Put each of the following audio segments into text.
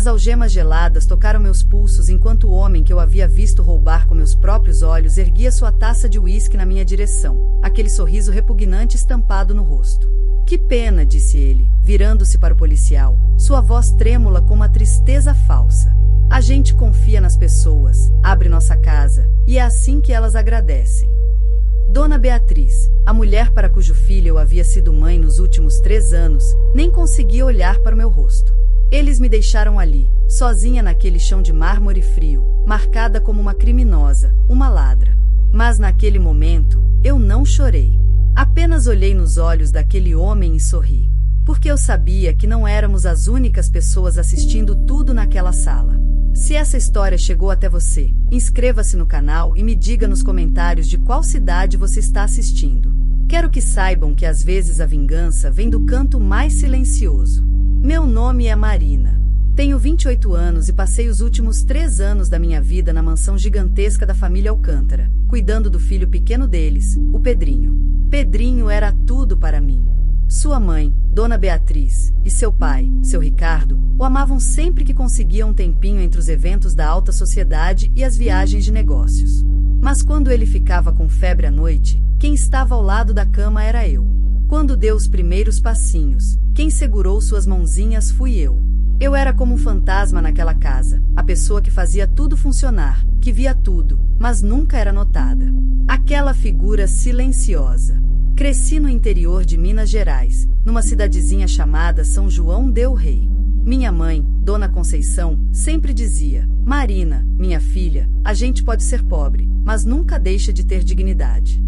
As algemas geladas tocaram meus pulsos enquanto o homem que eu havia visto roubar com meus próprios olhos erguia sua taça de uísque na minha direção, aquele sorriso repugnante estampado no rosto. Que pena, disse ele, virando-se para o policial, sua voz trêmula com uma tristeza falsa. A gente confia nas pessoas, abre nossa casa, e é assim que elas agradecem. Dona Beatriz, a mulher para cujo filho eu havia sido mãe nos últimos 3 anos, nem conseguia olhar para o meu rosto. Eles me deixaram ali, sozinha naquele chão de mármore frio, marcada como uma criminosa, uma ladra. Mas naquele momento, eu não chorei. Apenas olhei nos olhos daquele homem e sorri. Porque eu sabia que não éramos as únicas pessoas assistindo tudo naquela sala. Se essa história chegou até você, inscreva-se no canal e me diga nos comentários de qual cidade você está assistindo. Quero que saibam que às vezes a vingança vem do canto mais silencioso. Meu nome é Marina. Tenho 28 anos e passei os últimos 3 anos da minha vida na mansão gigantesca da família Alcântara, cuidando do filho pequeno deles, o Pedrinho. Pedrinho era tudo para mim. Sua mãe, Dona Beatriz, e seu pai, seu Ricardo, o amavam sempre que conseguiam um tempinho entre os eventos da alta sociedade e as viagens de negócios. Mas quando ele ficava com febre à noite, quem estava ao lado da cama era eu. Quando deu os primeiros passinhos, quem segurou suas mãozinhas fui eu. Eu era como um fantasma naquela casa, a pessoa que fazia tudo funcionar, que via tudo, mas nunca era notada. Aquela figura silenciosa. Cresci no interior de Minas Gerais, numa cidadezinha chamada São João del Rei. Minha mãe, Dona Conceição, sempre dizia: Marina, minha filha, a gente pode ser pobre, mas nunca deixa de ter dignidade.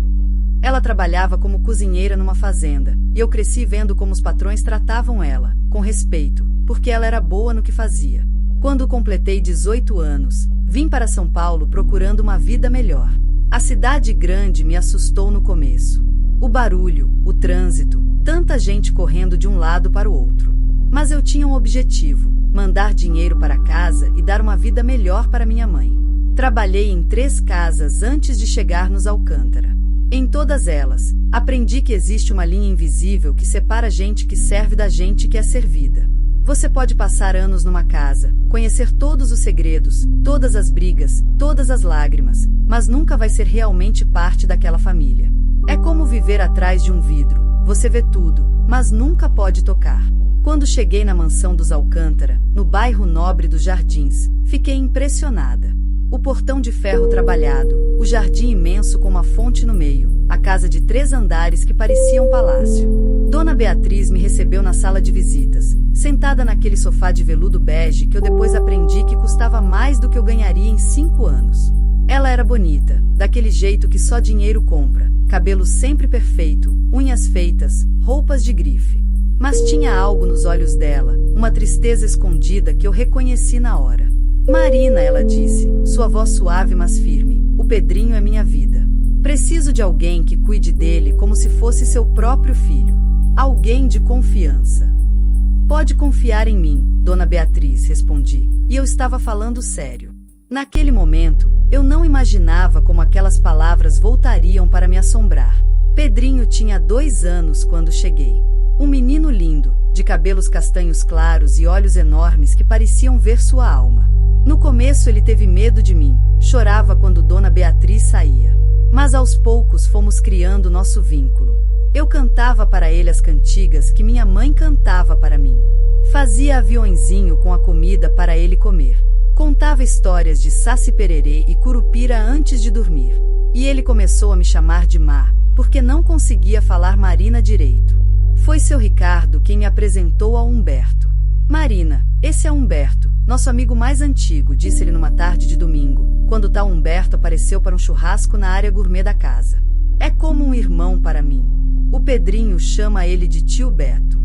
Ela trabalhava como cozinheira numa fazenda, e eu cresci vendo como os patrões tratavam ela, com respeito, porque ela era boa no que fazia. Quando completei 18 anos, vim para São Paulo procurando uma vida melhor. A cidade grande me assustou no começo. O barulho, o trânsito, tanta gente correndo de um lado para o outro. Mas eu tinha um objetivo: mandar dinheiro para casa e dar uma vida melhor para minha mãe. Trabalhei em 3 casas antes de chegar nos Alcântara. Em todas elas, aprendi que existe uma linha invisível que separa a gente que serve da gente que é servida. Você pode passar anos numa casa, conhecer todos os segredos, todas as brigas, todas as lágrimas, mas nunca vai ser realmente parte daquela família. É como viver atrás de um vidro. Você vê tudo, mas nunca pode tocar. Quando cheguei na mansão dos Alcântara, no bairro nobre dos Jardins, fiquei impressionada. O portão de ferro trabalhado, o jardim imenso com uma fonte no meio, a casa de 3 andares que parecia um palácio. Dona Beatriz me recebeu na sala de visitas, sentada naquele sofá de veludo bege que eu depois aprendi que custava mais do que eu ganharia em 5 anos. Ela era bonita, daquele jeito que só dinheiro compra, cabelo sempre perfeito, unhas feitas, roupas de grife. Mas tinha algo nos olhos dela, uma tristeza escondida que eu reconheci na hora. Marina, ela disse, sua voz suave mas firme, o Pedrinho é minha vida. Preciso de alguém que cuide dele como se fosse seu próprio filho. Alguém de confiança. Pode confiar em mim, Dona Beatriz, respondi, e eu estava falando sério. Naquele momento, eu não imaginava como aquelas palavras voltariam para me assombrar. Pedrinho tinha 2 anos quando cheguei. Um menino lindo, de cabelos castanhos claros e olhos enormes que pareciam ver sua alma. No começo ele teve medo de mim, chorava quando Dona Beatriz saía. Mas aos poucos fomos criando nosso vínculo. Eu cantava para ele as cantigas que minha mãe cantava para mim. Fazia aviõezinho com a comida para ele comer. Contava histórias de Saci Pererê e Curupira antes de dormir. E ele começou a me chamar de Mar, porque não conseguia falar Marina direito. Foi seu Ricardo quem me apresentou a Humberto. Marina, esse é Humberto, nosso amigo mais antigo, disse ele numa tarde de domingo, quando tal Humberto apareceu para um churrasco na área gourmet da casa. É como um irmão para mim. O Pedrinho chama ele de tio Beto.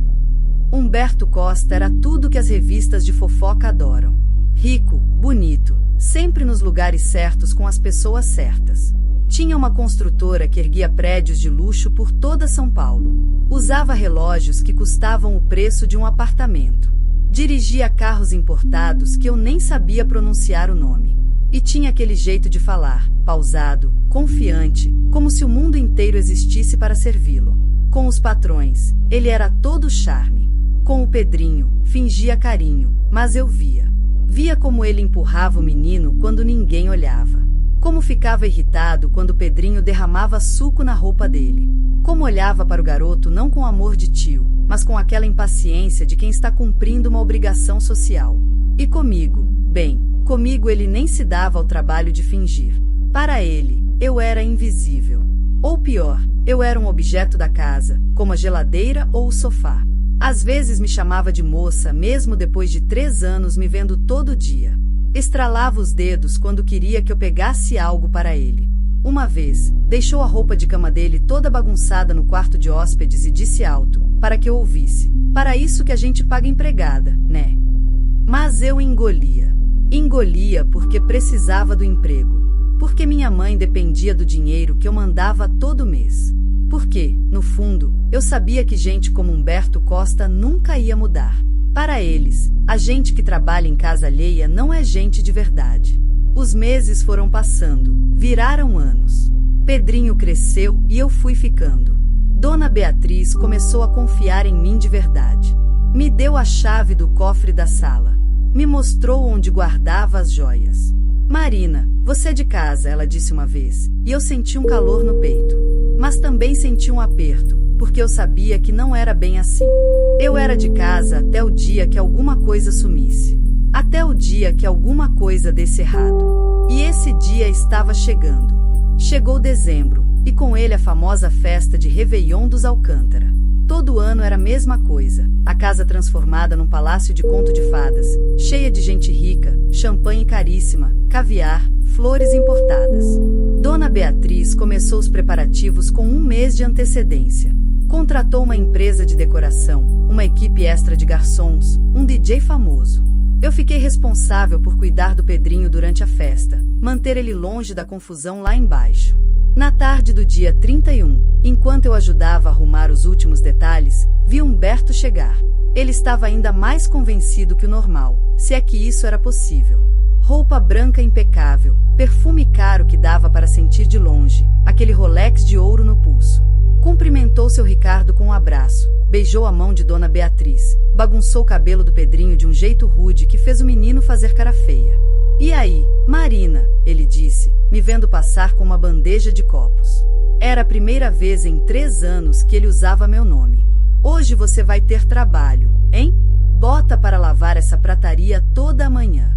Humberto Costa era tudo que as revistas de fofoca adoram. Rico, bonito, sempre nos lugares certos com as pessoas certas. Tinha uma construtora que erguia prédios de luxo por toda São Paulo. Usava relógios que custavam o preço de um apartamento. Dirigia carros importados que eu nem sabia pronunciar o nome. E tinha aquele jeito de falar, pausado, confiante, como se o mundo inteiro existisse para servi-lo. Com os patrões, ele era todo charme. Com o Pedrinho, fingia carinho, mas eu via. Via como ele empurrava o menino quando ninguém olhava. Como ficava irritado quando Pedrinho derramava suco na roupa dele. Como olhava para o garoto não com amor de tio, mas com aquela impaciência de quem está cumprindo uma obrigação social. E comigo, bem, comigo ele nem se dava ao trabalho de fingir. Para ele, eu era invisível. Ou pior, eu era um objeto da casa, como a geladeira ou o sofá. Às vezes me chamava de moça, mesmo depois de 3 anos me vendo todo dia. Estralava os dedos quando queria que eu pegasse algo para ele. Uma vez, deixou a roupa de cama dele toda bagunçada no quarto de hóspedes e disse alto, para que eu ouvisse: "Para isso que a gente paga empregada, né?" Mas eu engolia. Engolia porque precisava do emprego. Porque minha mãe dependia do dinheiro que eu mandava todo mês. Porque, no fundo, eu sabia que gente como Humberto Costa nunca ia mudar. Para eles, a gente que trabalha em casa alheia não é gente de verdade. Os meses foram passando, viraram anos. Pedrinho cresceu e eu fui ficando. Dona Beatriz começou a confiar em mim de verdade. Me deu a chave do cofre da sala. Me mostrou onde guardava as joias. "Marina, você é de casa", ela disse uma vez, e eu senti um calor no peito. Mas também senti um aperto, porque eu sabia que não era bem assim. Eu era de casa até o dia que alguma coisa sumisse. Até o dia que alguma coisa desse errado. E esse dia estava chegando. Chegou dezembro, e com ele a famosa festa de Réveillon dos Alcântara. Todo ano era a mesma coisa, a casa transformada num palácio de conto de fadas, cheia de gente rica, champanhe caríssima, caviar, flores importadas. Dona Beatriz começou os preparativos com 1 mês de antecedência. Contratou uma empresa de decoração, uma equipe extra de garçons, um DJ famoso. Eu fiquei responsável por cuidar do Pedrinho durante a festa, manter ele longe da confusão lá embaixo. Na tarde do dia 31, enquanto eu ajudava a arrumar os últimos detalhes, vi Humberto chegar. Ele estava ainda mais convencido que o normal, se é que isso era possível. Roupa branca impecável, perfume caro que dava para sentir de longe, aquele Rolex de ouro no pulso. Cumprimentou seu Ricardo com um abraço, beijou a mão de Dona Beatriz, bagunçou o cabelo do Pedrinho de um jeito rude que fez o menino fazer cara feia. "E aí, Marina?", ele disse, me vendo passar com uma bandeja de copos. Era a primeira vez em 3 anos que ele usava meu nome. "Hoje você vai ter trabalho, hein? Bota para lavar essa prataria toda a manhã."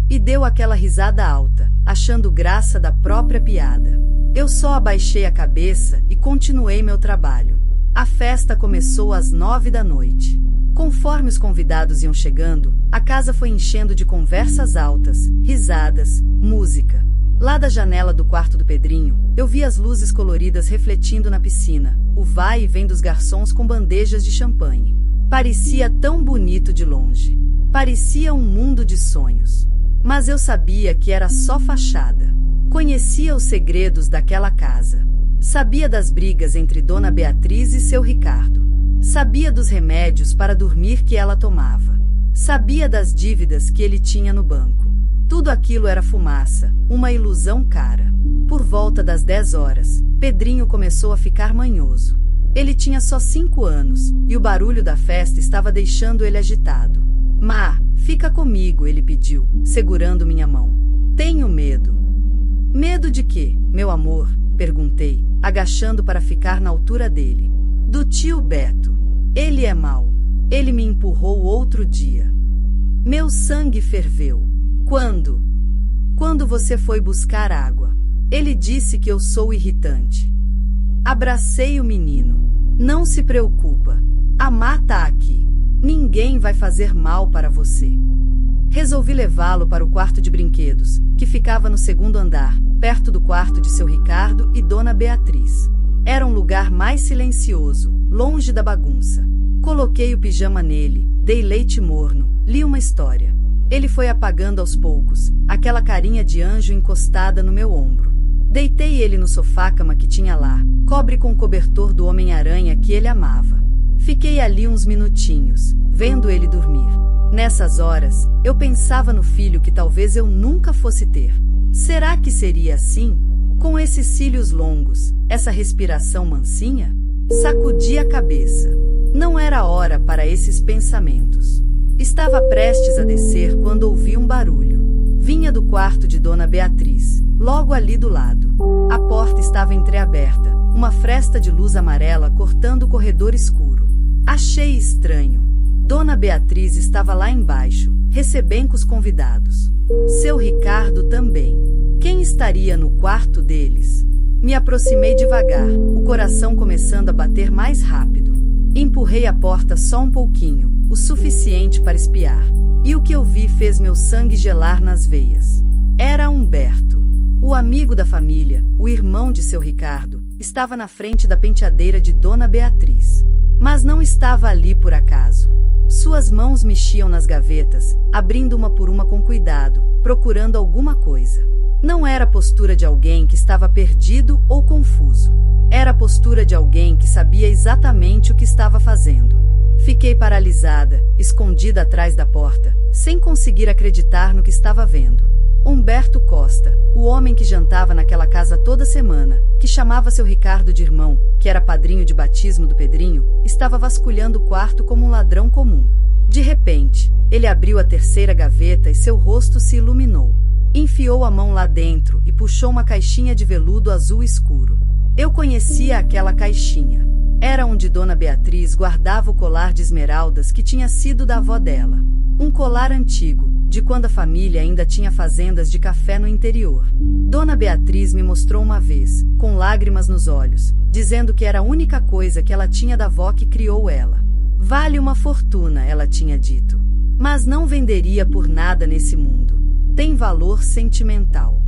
E deu aquela risada alta, achando graça da própria piada. Eu só abaixei a cabeça e continuei meu trabalho. A festa começou às 9 da noite. Conforme os convidados iam chegando, a casa foi enchendo de conversas altas, risadas, música. Lá da janela do quarto do Pedrinho, eu vi as luzes coloridas refletindo na piscina, o vai e vem dos garçons com bandejas de champanhe. Parecia tão bonito de longe. Parecia um mundo de sonhos. Mas eu sabia que era só fachada. Conhecia os segredos daquela casa. Sabia das brigas entre Dona Beatriz e seu Ricardo. Sabia dos remédios para dormir que ela tomava. Sabia das dívidas que ele tinha no banco. Tudo aquilo era fumaça, uma ilusão cara. Por volta das 10 horas, Pedrinho começou a ficar manhoso. Ele tinha só 5 anos, e o barulho da festa estava deixando ele agitado. "Má, fica comigo", ele pediu, segurando minha mão. "Tenho medo." "Medo de quê, meu amor?", perguntei, agachando para ficar na altura dele. "Do tio Beto. Ele é mau. Ele me empurrou outro dia." Meu sangue ferveu. "Quando?" "Quando você foi buscar água. Ele disse que eu sou irritante." Abracei o menino. "Não se preocupa. A Má tá aqui. Ninguém vai fazer mal para você." Resolvi levá-lo para o quarto de brinquedos, que ficava no 2º andar, perto do quarto de seu Ricardo e Dona Beatriz. Era um lugar mais silencioso, longe da bagunça. Coloquei o pijama nele, dei leite morno, li uma história. Ele foi apagando aos poucos, aquela carinha de anjo encostada no meu ombro. Deitei ele no sofá-cama que tinha lá, cobre com o cobertor do Homem-Aranha que ele amava. Fiquei ali uns minutinhos, vendo ele dormir. Nessas horas, eu pensava no filho que talvez eu nunca fosse ter. Será que seria assim? Com esses cílios longos, essa respiração mansinha? Sacudi a cabeça. Não era hora para esses pensamentos. Estava prestes a descer quando ouvi um Dona Beatriz, logo ali do lado. A porta estava entreaberta, uma fresta de luz amarela cortando o corredor escuro. Achei estranho. Dona Beatriz estava lá embaixo, recebendo os convidados. Seu Ricardo também. Quem estaria no quarto deles? Me aproximei devagar, o coração começando a bater mais rápido. Empurrei a porta só um pouquinho, o suficiente para espiar. E o que eu vi fez meu sangue gelar nas veias. Era Humberto. O amigo da família, o irmão de seu Ricardo, estava na frente da penteadeira de Dona Beatriz. Mas não estava ali por acaso. Suas mãos mexiam nas gavetas, abrindo uma por uma com cuidado, procurando alguma coisa. Não era a postura de alguém que estava perdido ou confuso. Era a postura de alguém que sabia exatamente o que estava fazendo. Fiquei paralisada, escondida atrás da porta, sem conseguir acreditar no que estava vendo. Humberto Costa, o homem que jantava naquela casa toda semana, que chamava seu Ricardo de irmão, que era padrinho de batismo do Pedrinho, estava vasculhando o quarto como um ladrão comum. De repente, ele abriu a terceira gaveta e seu rosto se iluminou. Enfiou a mão lá dentro e puxou uma caixinha de veludo azul escuro. Eu conhecia aquela caixinha. Era onde Dona Beatriz guardava o colar de esmeraldas que tinha sido da avó dela. Um colar antigo, de quando a família ainda tinha fazendas de café no interior. Dona Beatriz me mostrou uma vez, com lágrimas nos olhos, dizendo que era a única coisa que ela tinha da avó que criou ela. Vale uma fortuna, ela tinha dito. Mas não venderia por nada nesse mundo. Tem valor sentimental.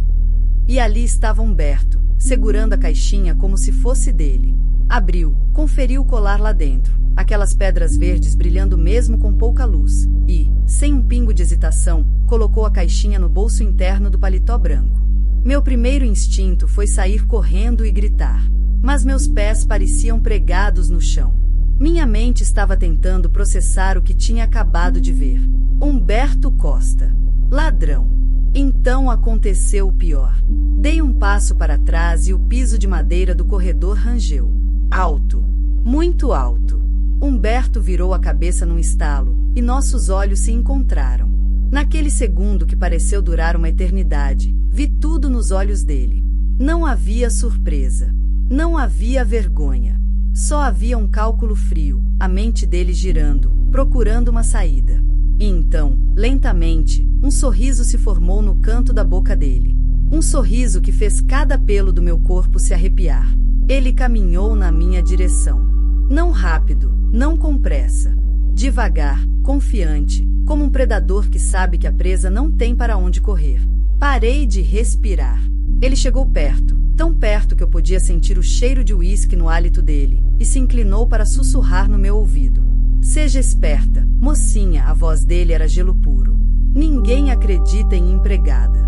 E ali estava Humberto, segurando a caixinha como se fosse dele. Abriu, conferiu o colar lá dentro, aquelas pedras verdes brilhando mesmo com pouca luz, e, sem um pingo de hesitação, colocou a caixinha no bolso interno do paletó branco. Meu primeiro instinto foi sair correndo e gritar, mas meus pés pareciam pregados no chão. Minha mente estava tentando processar o que tinha acabado de ver. Humberto Costa. Ladrão. Então aconteceu o pior. Dei um passo para trás e o piso de madeira do corredor rangeu. Alto. Muito alto. Humberto virou a cabeça num estalo, e nossos olhos se encontraram. Naquele segundo que pareceu durar uma eternidade, vi tudo nos olhos dele. Não havia surpresa. Não havia vergonha. Só havia um cálculo frio, a mente dele girando, procurando uma saída. E então, lentamente, um sorriso se formou no canto da boca dele. Um sorriso que fez cada pelo do meu corpo se arrepiar. Ele caminhou na minha direção. Não rápido, não com pressa. Devagar, confiante, como um predador que sabe que a presa não tem para onde correr. Parei de respirar. Ele chegou perto, tão perto que eu podia sentir o cheiro de uísque no hálito dele, e se inclinou para sussurrar no meu ouvido. Seja esperta, mocinha, a voz dele era gelo puro. Ninguém acredita em empregada.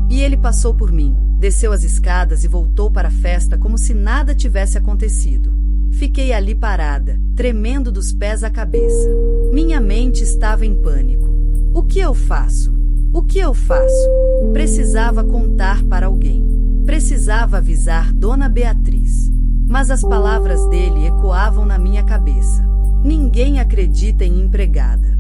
E ele passou por mim, desceu as escadas e voltou para a festa como se nada tivesse acontecido. Fiquei ali parada, tremendo dos pés à cabeça. Minha mente estava em pânico. O que eu faço? O que eu faço? Precisava contar para alguém. Precisava avisar Dona Beatriz. Mas as palavras dele ecoavam na minha cabeça. Ninguém acredita em empregada.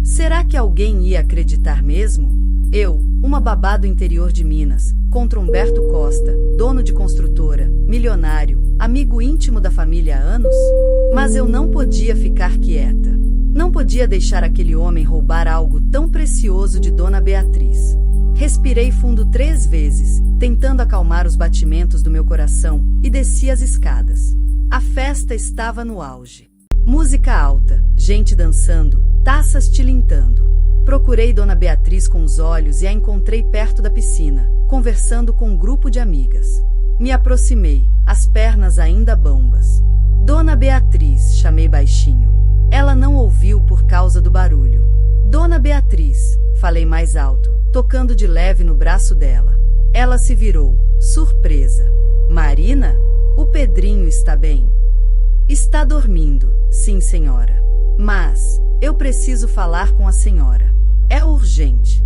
Será que alguém ia acreditar mesmo? Eu, uma babá do interior de Minas, contra Humberto Costa, dono de construtora, milionário, amigo íntimo da família há anos? Mas eu não podia ficar quieta. Não podia deixar aquele homem roubar algo tão precioso de Dona Beatriz. Respirei fundo 3 vezes, tentando acalmar os batimentos do meu coração, e desci as escadas. A festa estava no auge. Música alta, gente dançando, taças tilintando. Procurei Dona Beatriz com os olhos e a encontrei perto da piscina, conversando com um grupo de amigas. Me aproximei, as pernas ainda bambas. Dona Beatriz, chamei baixinho. Ela não ouviu por causa do barulho. Dona Beatriz, falei mais alto, tocando de leve no braço dela. Ela se virou, surpresa. Marina? O Pedrinho está bem? Está dormindo, sim, senhora. Mas, eu preciso falar com a senhora. É urgente.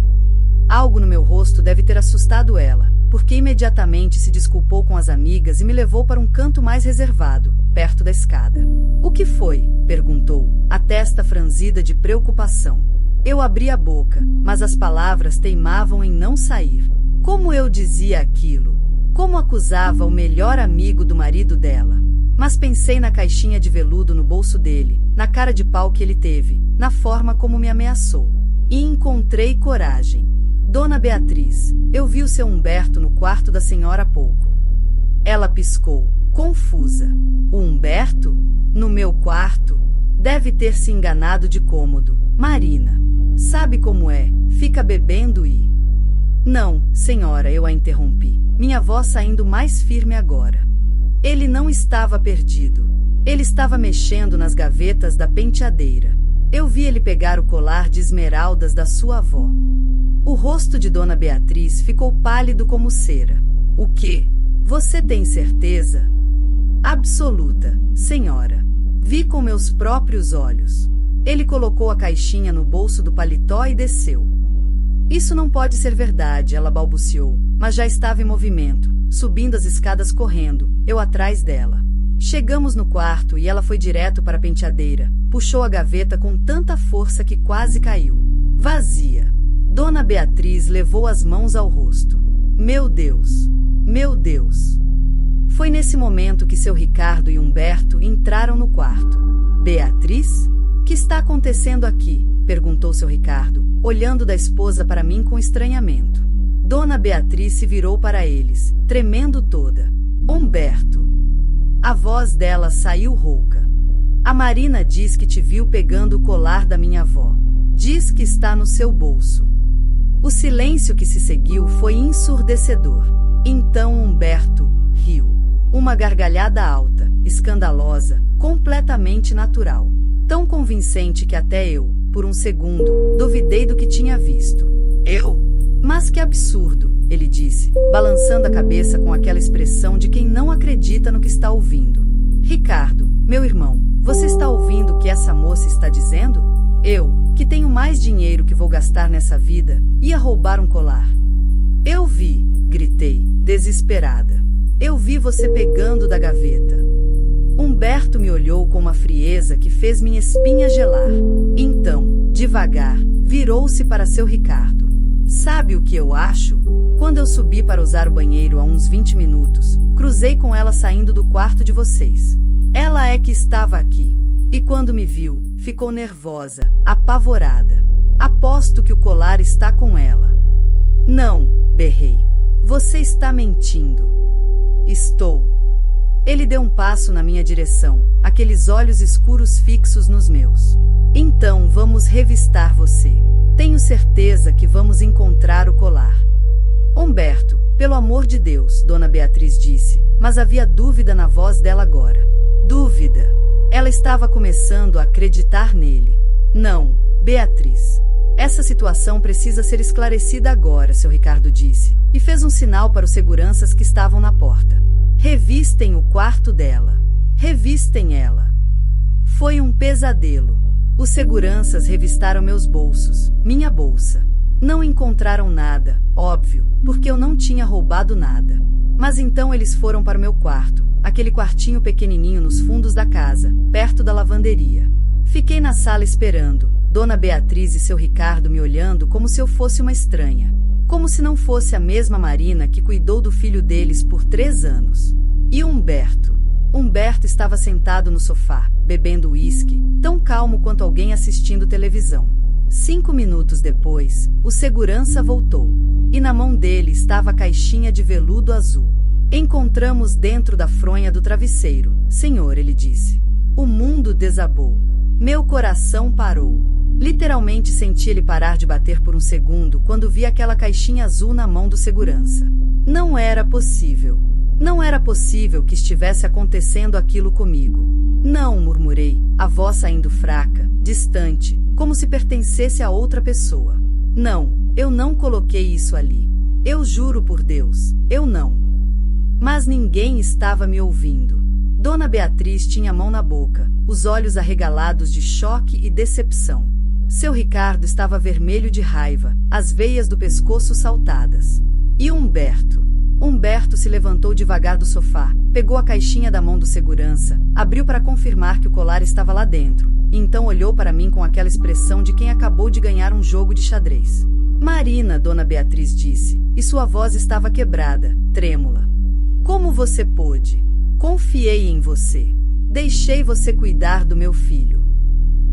Algo no meu rosto deve ter assustado ela, porque imediatamente se desculpou com as amigas e me levou para um canto mais reservado, perto da escada. O que foi? Perguntou, a testa franzida de preocupação. Eu abri a boca, mas as palavras teimavam em não sair. Como eu dizia aquilo? Como acusava o melhor amigo do marido dela? Mas pensei na caixinha de veludo no bolso dele, na cara de pau que ele teve, na forma como me ameaçou. E encontrei coragem. Dona Beatriz, eu vi o seu Humberto no quarto da senhora há pouco. Ela piscou, confusa. O Humberto? No meu quarto? Deve ter se enganado de cômodo. Marina. Sabe como é? Fica bebendo e... Não, senhora, eu a interrompi. Minha voz saindo mais firme agora. Ele não estava perdido. Ele estava mexendo nas gavetas da penteadeira. Eu vi ele pegar o colar de esmeraldas da sua avó. O rosto de Dona Beatriz ficou pálido como cera. O quê? Você tem certeza? Absoluta, senhora. Vi com meus próprios olhos. Ele colocou a caixinha no bolso do paletó e desceu. Isso não pode ser verdade, ela balbuciou, mas já estava em movimento, subindo as escadas correndo, eu atrás dela. Chegamos no quarto e ela foi direto para a penteadeira, puxou a gaveta com tanta força que quase caiu. Vazia. Dona Beatriz levou as mãos ao rosto. Meu Deus! Meu Deus! Foi nesse momento que seu Ricardo e Humberto entraram no quarto. Beatriz? O que está acontecendo aqui? Perguntou seu Ricardo, olhando da esposa para mim com estranhamento. Dona Beatriz se virou para eles, tremendo toda. Humberto. A voz dela saiu rouca. A Marina diz que te viu pegando o colar da minha avó. Diz que está no seu bolso. O silêncio que se seguiu foi ensurdecedor. Então Humberto riu. Uma gargalhada alta, escandalosa, completamente natural. Tão convincente que até eu, por um segundo, duvidei do que tinha visto. Eu? Mas que absurdo, ele disse, balançando a cabeça com aquela expressão de quem não acredita no que está ouvindo. Ricardo, meu irmão, você está ouvindo o que essa moça está dizendo? Eu, que tenho mais dinheiro que vou gastar nessa vida, ia roubar um colar. Eu vi, gritei, desesperada. Eu vi você pegando da gaveta. Humberto me olhou com uma frieza que fez minha espinha gelar. Então, devagar, virou-se para seu Ricardo. Sabe o que eu acho? Quando eu subi para usar o banheiro há uns 20 minutos, cruzei com ela saindo do quarto de vocês. Ela é que estava aqui. E quando me viu, ficou nervosa, apavorada. Aposto que o colar está com ela. Não, berrei. Você está mentindo. Estou. Ele deu um passo na minha direção, aqueles olhos escuros fixos nos meus. Então vamos revistar você. Tenho certeza que vamos encontrar o colar. Humberto, pelo amor de Deus, Dona Beatriz disse, mas havia dúvida na voz dela agora. Dúvida. Ela estava começando a acreditar nele. Não, Beatriz. Essa situação precisa ser esclarecida agora, seu Ricardo disse, e fez um sinal para os seguranças que estavam na porta. Revistem o quarto dela. Revistem ela. Foi um pesadelo. Os seguranças revistaram meus bolsos, minha bolsa. Não encontraram nada, óbvio, porque eu não tinha roubado nada. Mas então eles foram para o meu quarto, aquele quartinho pequenininho nos fundos da casa, perto da lavanderia. Fiquei na sala esperando, Dona Beatriz e seu Ricardo me olhando como se eu fosse uma estranha. Como se não fosse a mesma Marina que cuidou do filho deles por 3 anos. E Humberto? Humberto estava sentado no sofá, bebendo uísque, tão calmo quanto alguém assistindo televisão. 5 minutos depois, o segurança voltou. E na mão dele estava a caixinha de veludo azul. Encontramos dentro da fronha do travesseiro, senhor, ele disse. O mundo desabou. Meu coração parou. Literalmente senti ele parar de bater por um segundo quando vi aquela caixinha azul na mão do segurança. Não era possível. Não era possível que estivesse acontecendo aquilo comigo. Não, murmurei, a voz saindo fraca, distante, como se pertencesse a outra pessoa. Não, eu não coloquei isso ali. Eu juro por Deus, eu não. Mas ninguém estava me ouvindo. Dona Beatriz tinha a mão na boca, os olhos arregalados de choque e decepção. Seu Ricardo estava vermelho de raiva, as veias do pescoço saltadas. E Humberto? Humberto se levantou devagar do sofá, pegou a caixinha da mão do segurança, abriu para confirmar que o colar estava lá dentro, e então olhou para mim com aquela expressão de quem acabou de ganhar um jogo de xadrez. Marina, Dona Beatriz disse, e sua voz estava quebrada, trêmula. Como você pôde? Confiei em você. Deixei você cuidar do meu filho.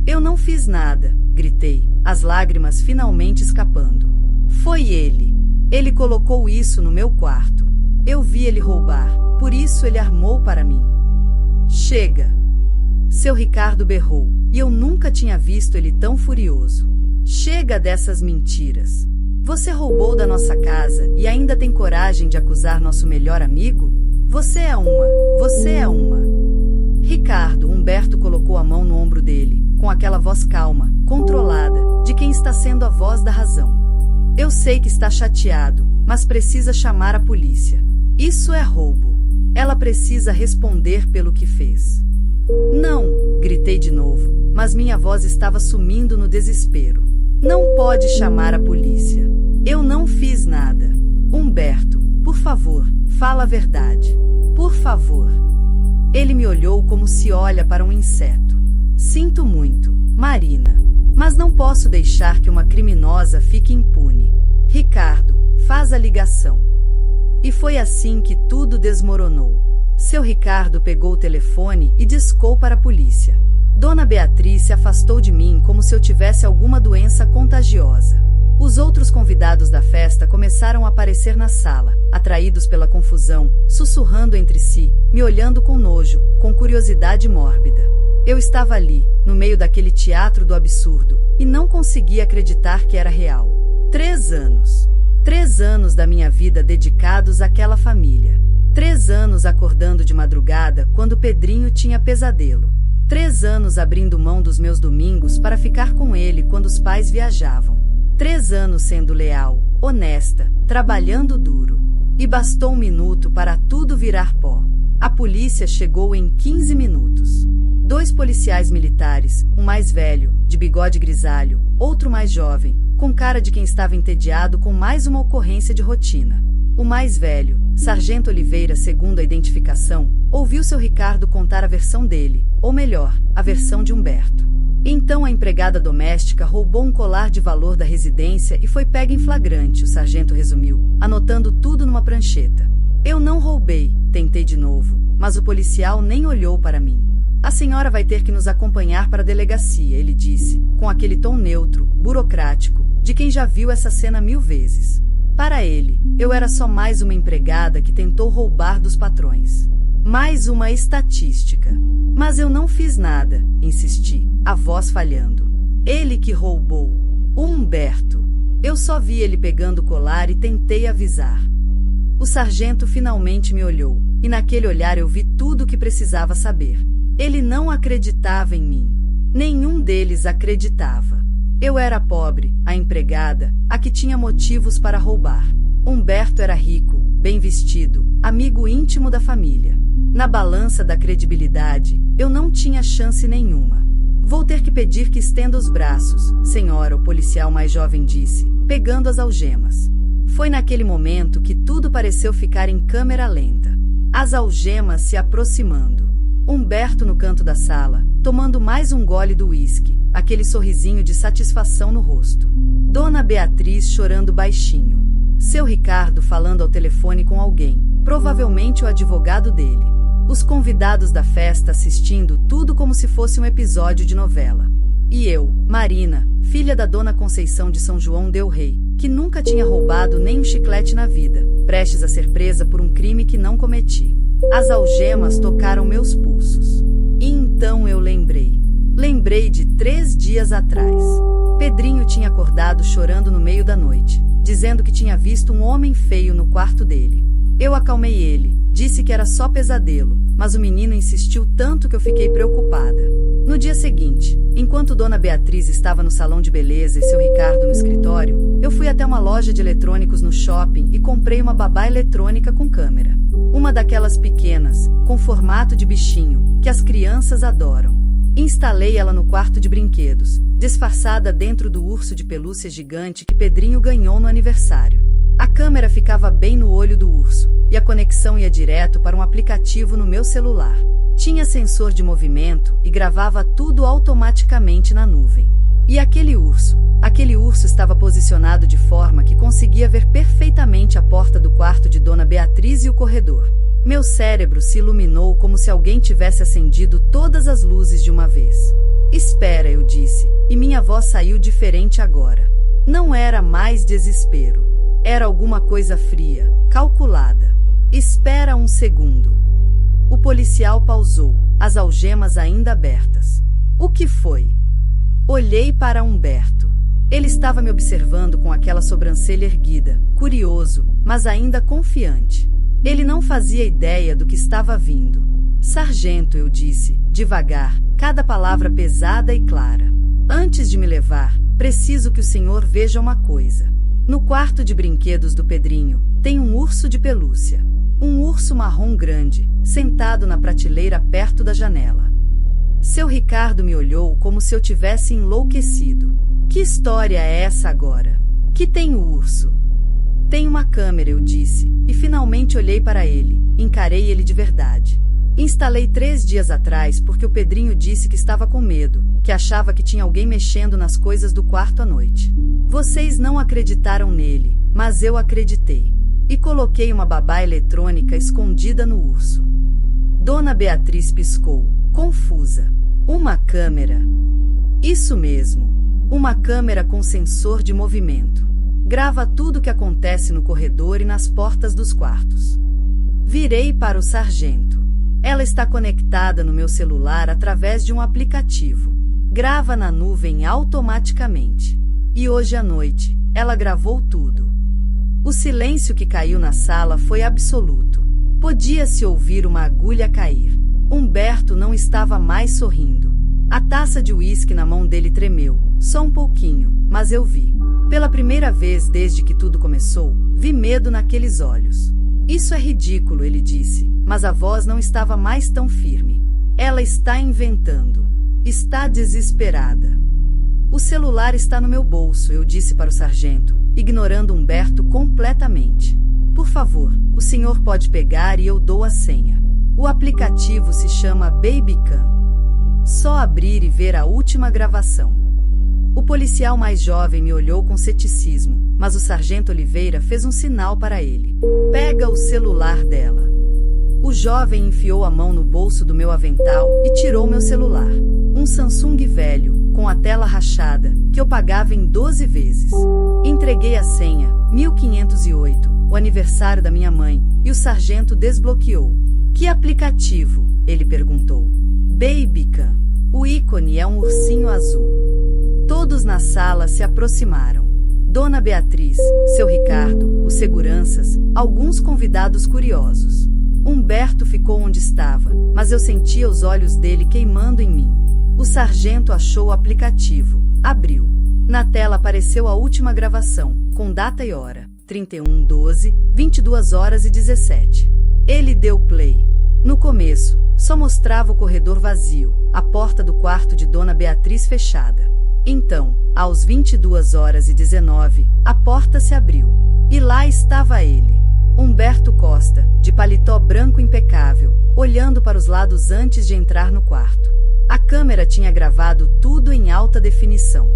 Eu não fiz nada, gritei, as lágrimas finalmente escapando. Foi ele. Ele colocou isso no meu quarto. Eu vi ele roubar, por isso ele armou para mim. Chega! Seu Ricardo berrou, e eu nunca tinha visto ele tão furioso. Chega dessas mentiras. Você roubou da nossa casa e ainda tem coragem de acusar nosso melhor amigo? Você é uma. Ricardo, Humberto colocou a mão no ombro dele, com aquela voz calma, controlada, de quem está sendo a voz da razão. Eu sei que está chateado, mas precisa chamar a polícia. Isso é roubo. Ela precisa responder pelo que fez. Não, gritei de novo, mas minha voz estava sumindo no desespero. Não pode chamar a polícia. Eu não fiz nada. Humberto, por favor, fala a verdade. Por favor. Ele me olhou como se olha para um inseto. Sinto muito, Marina, mas não posso deixar que uma criminosa fique impune. Ricardo, faz a ligação. E foi assim que tudo desmoronou. Seu Ricardo pegou o telefone e discou para a polícia. Dona Beatriz se afastou de mim como se eu tivesse alguma doença contagiosa. Os outros convidados da festa começaram a aparecer na sala, atraídos pela confusão, sussurrando entre si, me olhando com nojo, com curiosidade mórbida. Eu estava ali, no meio daquele teatro do absurdo, e não conseguia acreditar que era real. 3 anos. 3 anos da minha vida dedicados àquela família. 3 anos acordando de madrugada quando Pedrinho tinha pesadelo. 3 anos abrindo mão dos meus domingos para ficar com ele quando os pais viajavam. 3 anos sendo leal, honesta, trabalhando duro. E bastou 1 minuto para tudo virar pó. A polícia chegou em 15 minutos. 2 policiais militares, um mais velho, de bigode grisalho, outro mais jovem, com cara de quem estava entediado com mais uma ocorrência de rotina. O mais velho, Sargento Oliveira, segundo a identificação, ouviu seu Ricardo contar a versão dele, ou melhor, a versão de Humberto. Então a empregada doméstica roubou um colar de valor da residência e foi pega em flagrante, o sargento resumiu, anotando tudo numa prancheta. Eu não roubei, tentei de novo, mas o policial nem olhou para mim. A senhora vai ter que nos acompanhar para a delegacia, ele disse, com aquele tom neutro, burocrático, de quem já viu essa cena 1000 vezes. Para ele, eu era só mais uma empregada que tentou roubar dos patrões. Mais uma estatística. Mas eu não fiz nada, insisti, a voz falhando. Ele que roubou. O Humberto. Eu só vi ele pegando o colar e tentei avisar. O sargento finalmente me olhou, e naquele olhar eu vi tudo o que precisava saber. Ele não acreditava em mim. Nenhum deles acreditava. Eu era pobre, a empregada, a que tinha motivos para roubar. Humberto era rico, bem vestido, amigo íntimo da família. Na balança da credibilidade, eu não tinha chance nenhuma. Vou ter que pedir que estenda os braços, senhora, o policial mais jovem disse, pegando as algemas. Foi naquele momento que tudo pareceu ficar em câmera lenta. As algemas se aproximando. Humberto no canto da sala, tomando mais um gole do uísque, aquele sorrisinho de satisfação no rosto. Dona Beatriz chorando baixinho. Seu Ricardo falando ao telefone com alguém, provavelmente o advogado dele. Os convidados da festa assistindo tudo como se fosse um episódio de novela. E eu, Marina, filha da Dona Conceição de São João del Rei, que nunca tinha roubado nem um chiclete na vida, prestes a ser presa por um crime que não cometi. As algemas tocaram meus pulsos. E então eu lembrei. Lembrei de 3 dias atrás. Pedrinho tinha acordado chorando no meio da noite, dizendo que tinha visto um homem feio no quarto dele. Eu acalmei ele, disse que era só pesadelo, mas o menino insistiu tanto que eu fiquei preocupada. No dia seguinte, enquanto Dona Beatriz estava no salão de beleza e seu Ricardo no escritório, eu fui até uma loja de eletrônicos no shopping e comprei uma babá eletrônica com câmera. Uma daquelas pequenas, com formato de bichinho, que as crianças adoram. Instalei ela no quarto de brinquedos, disfarçada dentro do urso de pelúcia gigante que Pedrinho ganhou no aniversário. A câmera ficava bem no olho do urso, e a conexão ia direto para um aplicativo no meu celular. Tinha sensor de movimento e gravava tudo automaticamente na nuvem. E aquele urso? Aquele urso estava posicionado de forma que conseguia ver perfeitamente a porta do quarto de Dona Beatriz e o corredor. Meu cérebro se iluminou como se alguém tivesse acendido todas as luzes de uma vez. Espera, eu disse, e minha voz saiu diferente agora. Não era mais desespero. Era alguma coisa fria, calculada. Espera um segundo. O policial pausou, as algemas ainda abertas. O que foi? Olhei para Humberto. Ele estava me observando com aquela sobrancelha erguida, curioso, mas ainda confiante. Ele não fazia ideia do que estava vindo. Sargento, eu disse, devagar, cada palavra pesada e clara. Antes de me levar, preciso que o senhor veja uma coisa. No quarto de brinquedos do Pedrinho, tem um urso de pelúcia. Um urso marrom grande, sentado na prateleira perto da janela. Seu Ricardo me olhou como se eu tivesse enlouquecido. Que história é essa agora? Que tem o urso? Tem uma câmera, eu disse, e finalmente olhei para ele, encarei ele de verdade. Instalei 3 dias atrás porque o Pedrinho disse que estava com medo, que achava que tinha alguém mexendo nas coisas do quarto à noite. Vocês não acreditaram nele, mas eu acreditei. E coloquei uma babá eletrônica escondida no urso. Dona Beatriz piscou, confusa. Uma câmera? Isso mesmo. Uma câmera com sensor de movimento. Grava tudo o que acontece no corredor e nas portas dos quartos. Virei para o sargento. Ela está conectada no meu celular através de um aplicativo. Grava na nuvem automaticamente. E hoje à noite, ela gravou tudo. O silêncio que caiu na sala foi absoluto. Podia-se ouvir uma agulha cair. Humberto não estava mais sorrindo. A taça de uísque na mão dele tremeu, só um pouquinho, mas eu vi. Pela primeira vez desde que tudo começou, vi medo naqueles olhos. Isso é ridículo, ele disse, mas a voz não estava mais tão firme. Ela está inventando. Está desesperada. O celular está no meu bolso, eu disse para o sargento, ignorando Humberto completamente. Por favor, o senhor pode pegar e eu dou a senha. O aplicativo se chama Babycam. Só abrir e ver a última gravação. O policial mais jovem me olhou com ceticismo, mas o sargento Oliveira fez um sinal para ele. Pega o celular dela. O jovem enfiou a mão no bolso do meu avental e tirou meu celular. Um Samsung velho, com a tela rachada, que eu pagava em 12 vezes. Entreguei a senha, 1508, o aniversário da minha mãe, e o sargento desbloqueou. Que aplicativo? Ele perguntou. Babycam. O ícone é um ursinho azul. Todos na sala se aproximaram. Dona Beatriz, seu Ricardo, os seguranças, alguns convidados curiosos. Humberto ficou onde estava, mas eu sentia os olhos dele queimando em mim. O sargento achou o aplicativo, abriu. Na tela apareceu a última gravação, com data e hora, 31/12, 22h17. Ele deu play. No começo, só mostrava o corredor vazio, a porta do quarto de Dona Beatriz fechada. Então, aos 22h19, a porta se abriu. E lá estava ele. Humberto Costa, de paletó branco impecável, olhando para os lados antes de entrar no quarto. A câmera tinha gravado tudo em alta definição.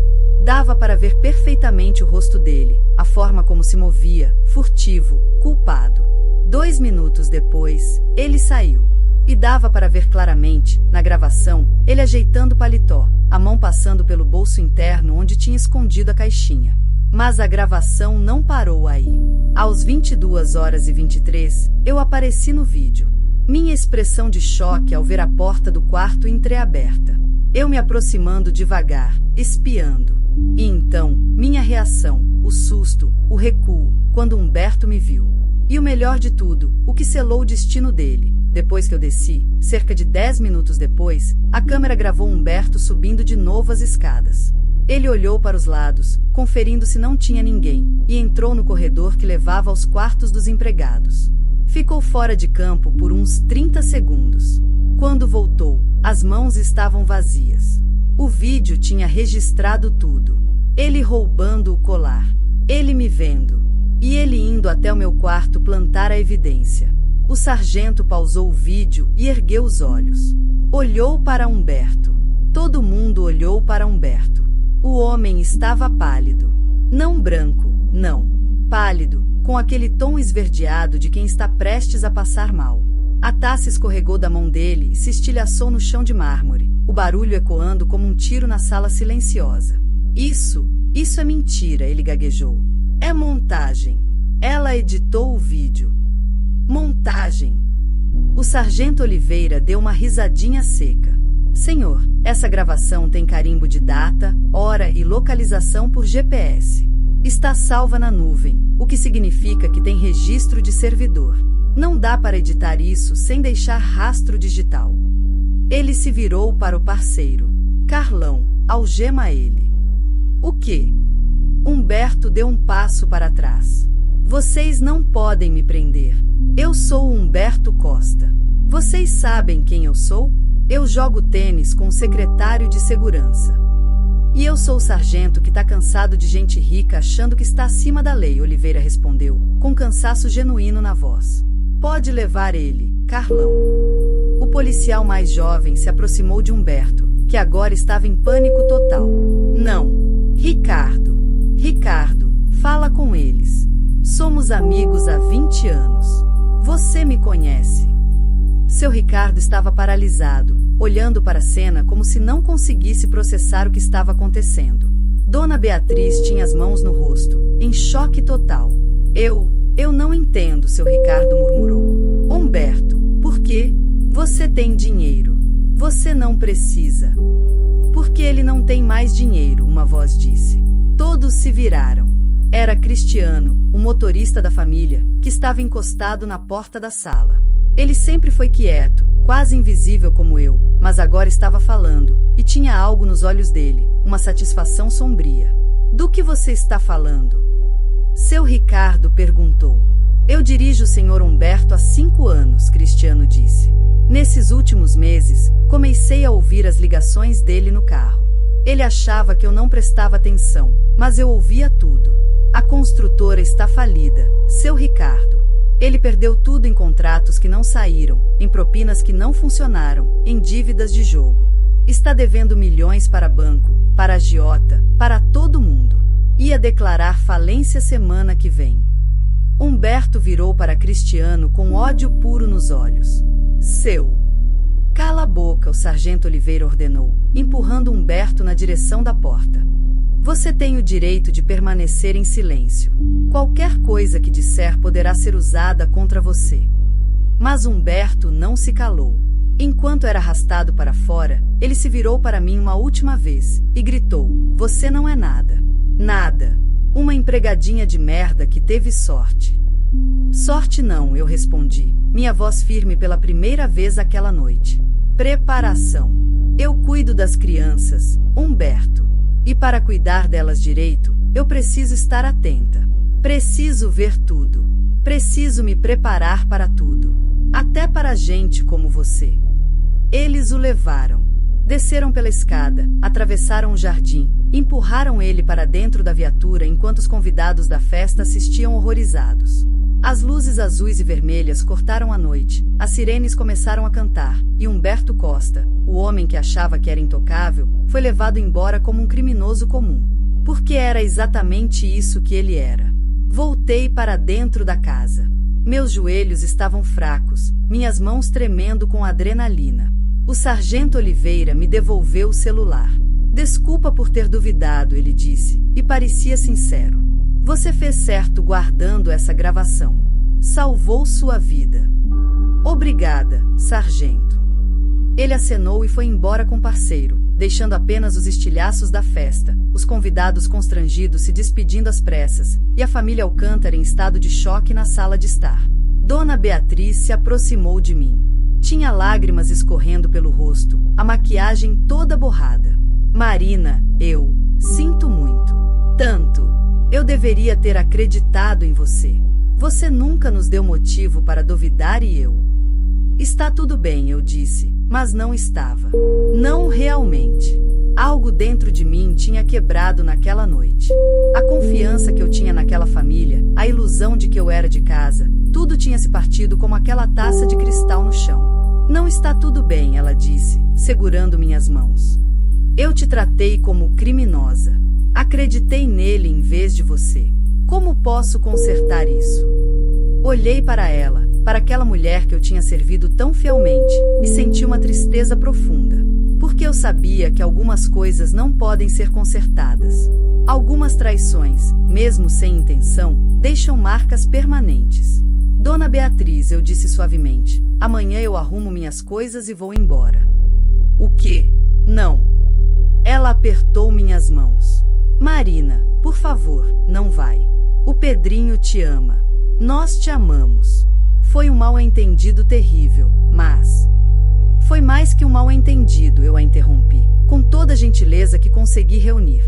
Dava para ver perfeitamente o rosto dele, a forma como se movia, furtivo, culpado. 2 minutos depois, ele saiu. E dava para ver claramente, na gravação, ele ajeitando o paletó, a mão passando pelo bolso interno onde tinha escondido a caixinha. Mas a gravação não parou aí. Aos 22h23, eu apareci no vídeo. Minha expressão de choque ao ver a porta do quarto entreaberta. Eu me aproximando devagar, espiando. E então, minha reação, o susto, o recuo, quando Humberto me viu. E o melhor de tudo, o que selou o destino dele. Depois que eu desci, cerca de 10 minutos depois, a câmera gravou Humberto subindo de novo as escadas. Ele olhou para os lados, conferindo se não tinha ninguém, e entrou no corredor que levava aos quartos dos empregados. Ficou fora de campo por uns 30 segundos. Quando voltou, as mãos estavam vazias. O vídeo tinha registrado tudo. Ele roubando o colar. Ele me vendo. E ele indo até o meu quarto plantar a evidência. O sargento pausou o vídeo e ergueu os olhos. Olhou para Humberto. Todo mundo olhou para Humberto. O homem estava pálido. Não branco, não. Pálido, com aquele tom esverdeado de quem está prestes a passar mal. A taça escorregou da mão dele e se estilhaçou no chão de mármore, o barulho ecoando como um tiro na sala silenciosa. Isso é mentira, ele gaguejou. É montagem. Ela editou o vídeo. Montagem. O sargento Oliveira deu uma risadinha seca. Senhor, essa gravação tem carimbo de data, hora e localização por GPS. Está salva na nuvem, o que significa que tem registro de servidor. Não dá para editar isso sem deixar rastro digital. Ele se virou para o parceiro. Carlão, algema ele. O quê? Humberto deu um passo para trás. Vocês não podem me prender. Eu sou Humberto Costa. Vocês sabem quem eu sou? Eu jogo tênis com o secretário de segurança. E eu sou o sargento que tá cansado de gente rica achando que está acima da lei, Oliveira respondeu, com cansaço genuíno na voz. Pode levar ele, Carlão. O policial mais jovem se aproximou de Humberto, que agora estava em pânico total. Não. Ricardo, fala com eles. Somos amigos há 20 anos. Você me conhece. Seu Ricardo estava paralisado, olhando para a cena como se não conseguisse processar o que estava acontecendo. Dona Beatriz tinha as mãos no rosto, em choque total. Eu não entendo, seu Ricardo murmurou. Humberto, por quê? Você tem dinheiro. Você não precisa. Porque ele não tem mais dinheiro, uma voz disse. Todos se viraram. Era Cristiano, o motorista da família, que estava encostado na porta da sala. Ele sempre foi quieto, quase invisível como eu, mas agora estava falando, e tinha algo nos olhos dele, uma satisfação sombria. Do que você está falando? Seu Ricardo perguntou. Eu dirijo o Sr. Humberto há 5 anos, Cristiano disse. Nesses últimos meses, comecei a ouvir as ligações dele no carro. Ele achava que eu não prestava atenção, mas eu ouvia tudo. A construtora está falida, seu Ricardo. Ele perdeu tudo em contratos que não saíram, em propinas que não funcionaram, em dívidas de jogo. Está devendo milhões para banco, para agiota, para todo mundo. Ia declarar falência semana que vem. Humberto virou para Cristiano com ódio puro nos olhos. Cala a boca, o sargento Oliveira ordenou, empurrando Humberto na direção da porta. Você tem o direito de permanecer em silêncio. Qualquer coisa que disser poderá ser usada contra você. Mas Humberto não se calou. Enquanto era arrastado para fora, ele se virou para mim uma última vez e gritou: Você não é nada. Nada. Uma empregadinha de merda que teve sorte. Sorte não, eu respondi, minha voz firme pela primeira vez aquela noite. Preparação. Eu cuido das crianças, Humberto. E para cuidar delas direito, eu preciso estar atenta. Preciso ver tudo. Preciso me preparar para tudo. Até para gente como você. Eles o levaram. Desceram pela escada, atravessaram o jardim, empurraram ele para dentro da viatura enquanto os convidados da festa assistiam horrorizados. As luzes azuis e vermelhas cortaram a noite, as sirenes começaram a cantar, e Humberto Costa, o homem que achava que era intocável, foi levado embora como um criminoso comum. Porque era exatamente isso que ele era. Voltei para dentro da casa. Meus joelhos estavam fracos, minhas mãos tremendo com adrenalina. O sargento Oliveira me devolveu o celular. Desculpa por ter duvidado, ele disse, e parecia sincero. Você fez certo guardando essa gravação. Salvou sua vida. Obrigada, sargento. Ele acenou e foi embora com o parceiro, deixando apenas os estilhaços da festa, os convidados constrangidos se despedindo às pressas, e a família Alcântara em estado de choque na sala de estar. Dona Beatriz se aproximou de mim. Tinha lágrimas escorrendo pelo rosto, a maquiagem toda borrada. Marina, eu sinto muito. Tanto. Eu deveria ter acreditado em você. Você nunca nos deu motivo para duvidar e eu. Está tudo bem, eu disse, mas não estava. Não realmente. Algo dentro de mim tinha quebrado naquela noite. A confiança que eu tinha naquela família, a ilusão de que eu era de casa, tudo tinha se partido como aquela taça de cristal no chão. Não está tudo bem, ela disse, segurando minhas mãos. Eu te tratei como criminosa. Acreditei nele em vez de você. Como posso consertar isso? Olhei para ela, para aquela mulher que eu tinha servido tão fielmente, e senti uma tristeza profunda. Porque eu sabia que algumas coisas não podem ser consertadas. Algumas traições, mesmo sem intenção, deixam marcas permanentes. Dona Beatriz, eu disse suavemente, amanhã eu arrumo minhas coisas e vou embora. O quê? Não. Ela apertou minhas mãos. Marina, por favor, não vai. O Pedrinho te ama. Nós te amamos. Foi um mal-entendido terrível, mas... Foi mais que um mal-entendido, eu a interrompi, com toda a gentileza que consegui reunir.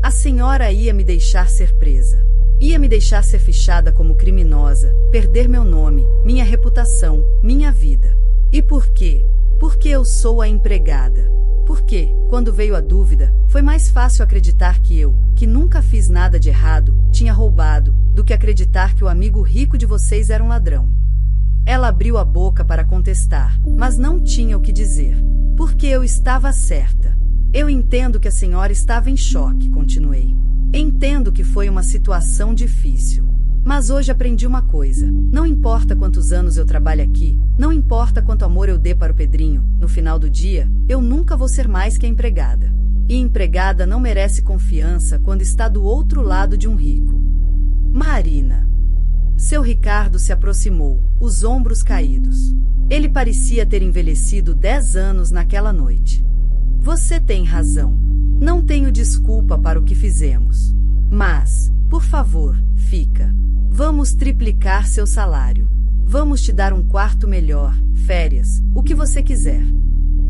A senhora ia me deixar ser presa. Ia me deixar ser fichada como criminosa, perder meu nome, minha reputação, minha vida. E por quê? Porque eu sou a empregada. Porque, quando veio a dúvida, foi mais fácil acreditar que eu, que nunca fiz nada de errado, tinha roubado, do que acreditar que o amigo rico de vocês era um ladrão. Ela abriu a boca para contestar, mas não tinha o que dizer. Porque eu estava certa. Eu entendo que a senhora estava em choque, continuei. Entendo que foi uma situação difícil. Mas hoje aprendi uma coisa. Não importa quantos anos eu trabalho aqui, não importa quanto amor eu dê para o Pedrinho, no final do dia, eu nunca vou ser mais que a empregada. E empregada não merece confiança quando está do outro lado de um rico. Marina. Seu Ricardo se aproximou, os ombros caídos. Ele parecia ter envelhecido 10 anos naquela noite. Você tem razão. Não tenho desculpa para o que fizemos. Mas, por favor, fica. Vamos triplicar seu salário. Vamos te dar um quarto melhor, férias, o que você quiser.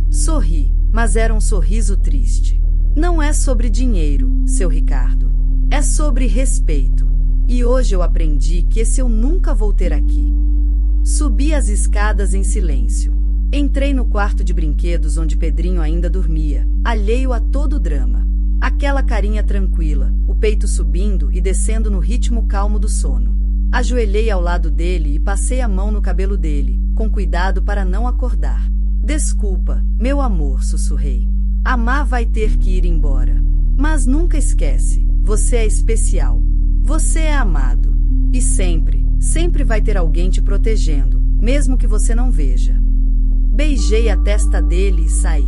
Sorri, mas era um sorriso triste. Não é sobre dinheiro, seu Ricardo. É sobre respeito. E hoje eu aprendi que esse eu nunca vou ter aqui. Subi as escadas em silêncio. Entrei no quarto de brinquedos onde Pedrinho ainda dormia, alheio a todo o drama. Aquela carinha tranquila, o peito subindo e descendo no ritmo calmo do sono. Ajoelhei ao lado dele e passei a mão no cabelo dele, com cuidado para não acordar. Desculpa, meu amor, sussurrei. Amar vai ter que ir embora. Mas nunca esquece, você é especial. Você é amado. E sempre, sempre vai ter alguém te protegendo, mesmo que você não veja. Beijei a testa dele e saí.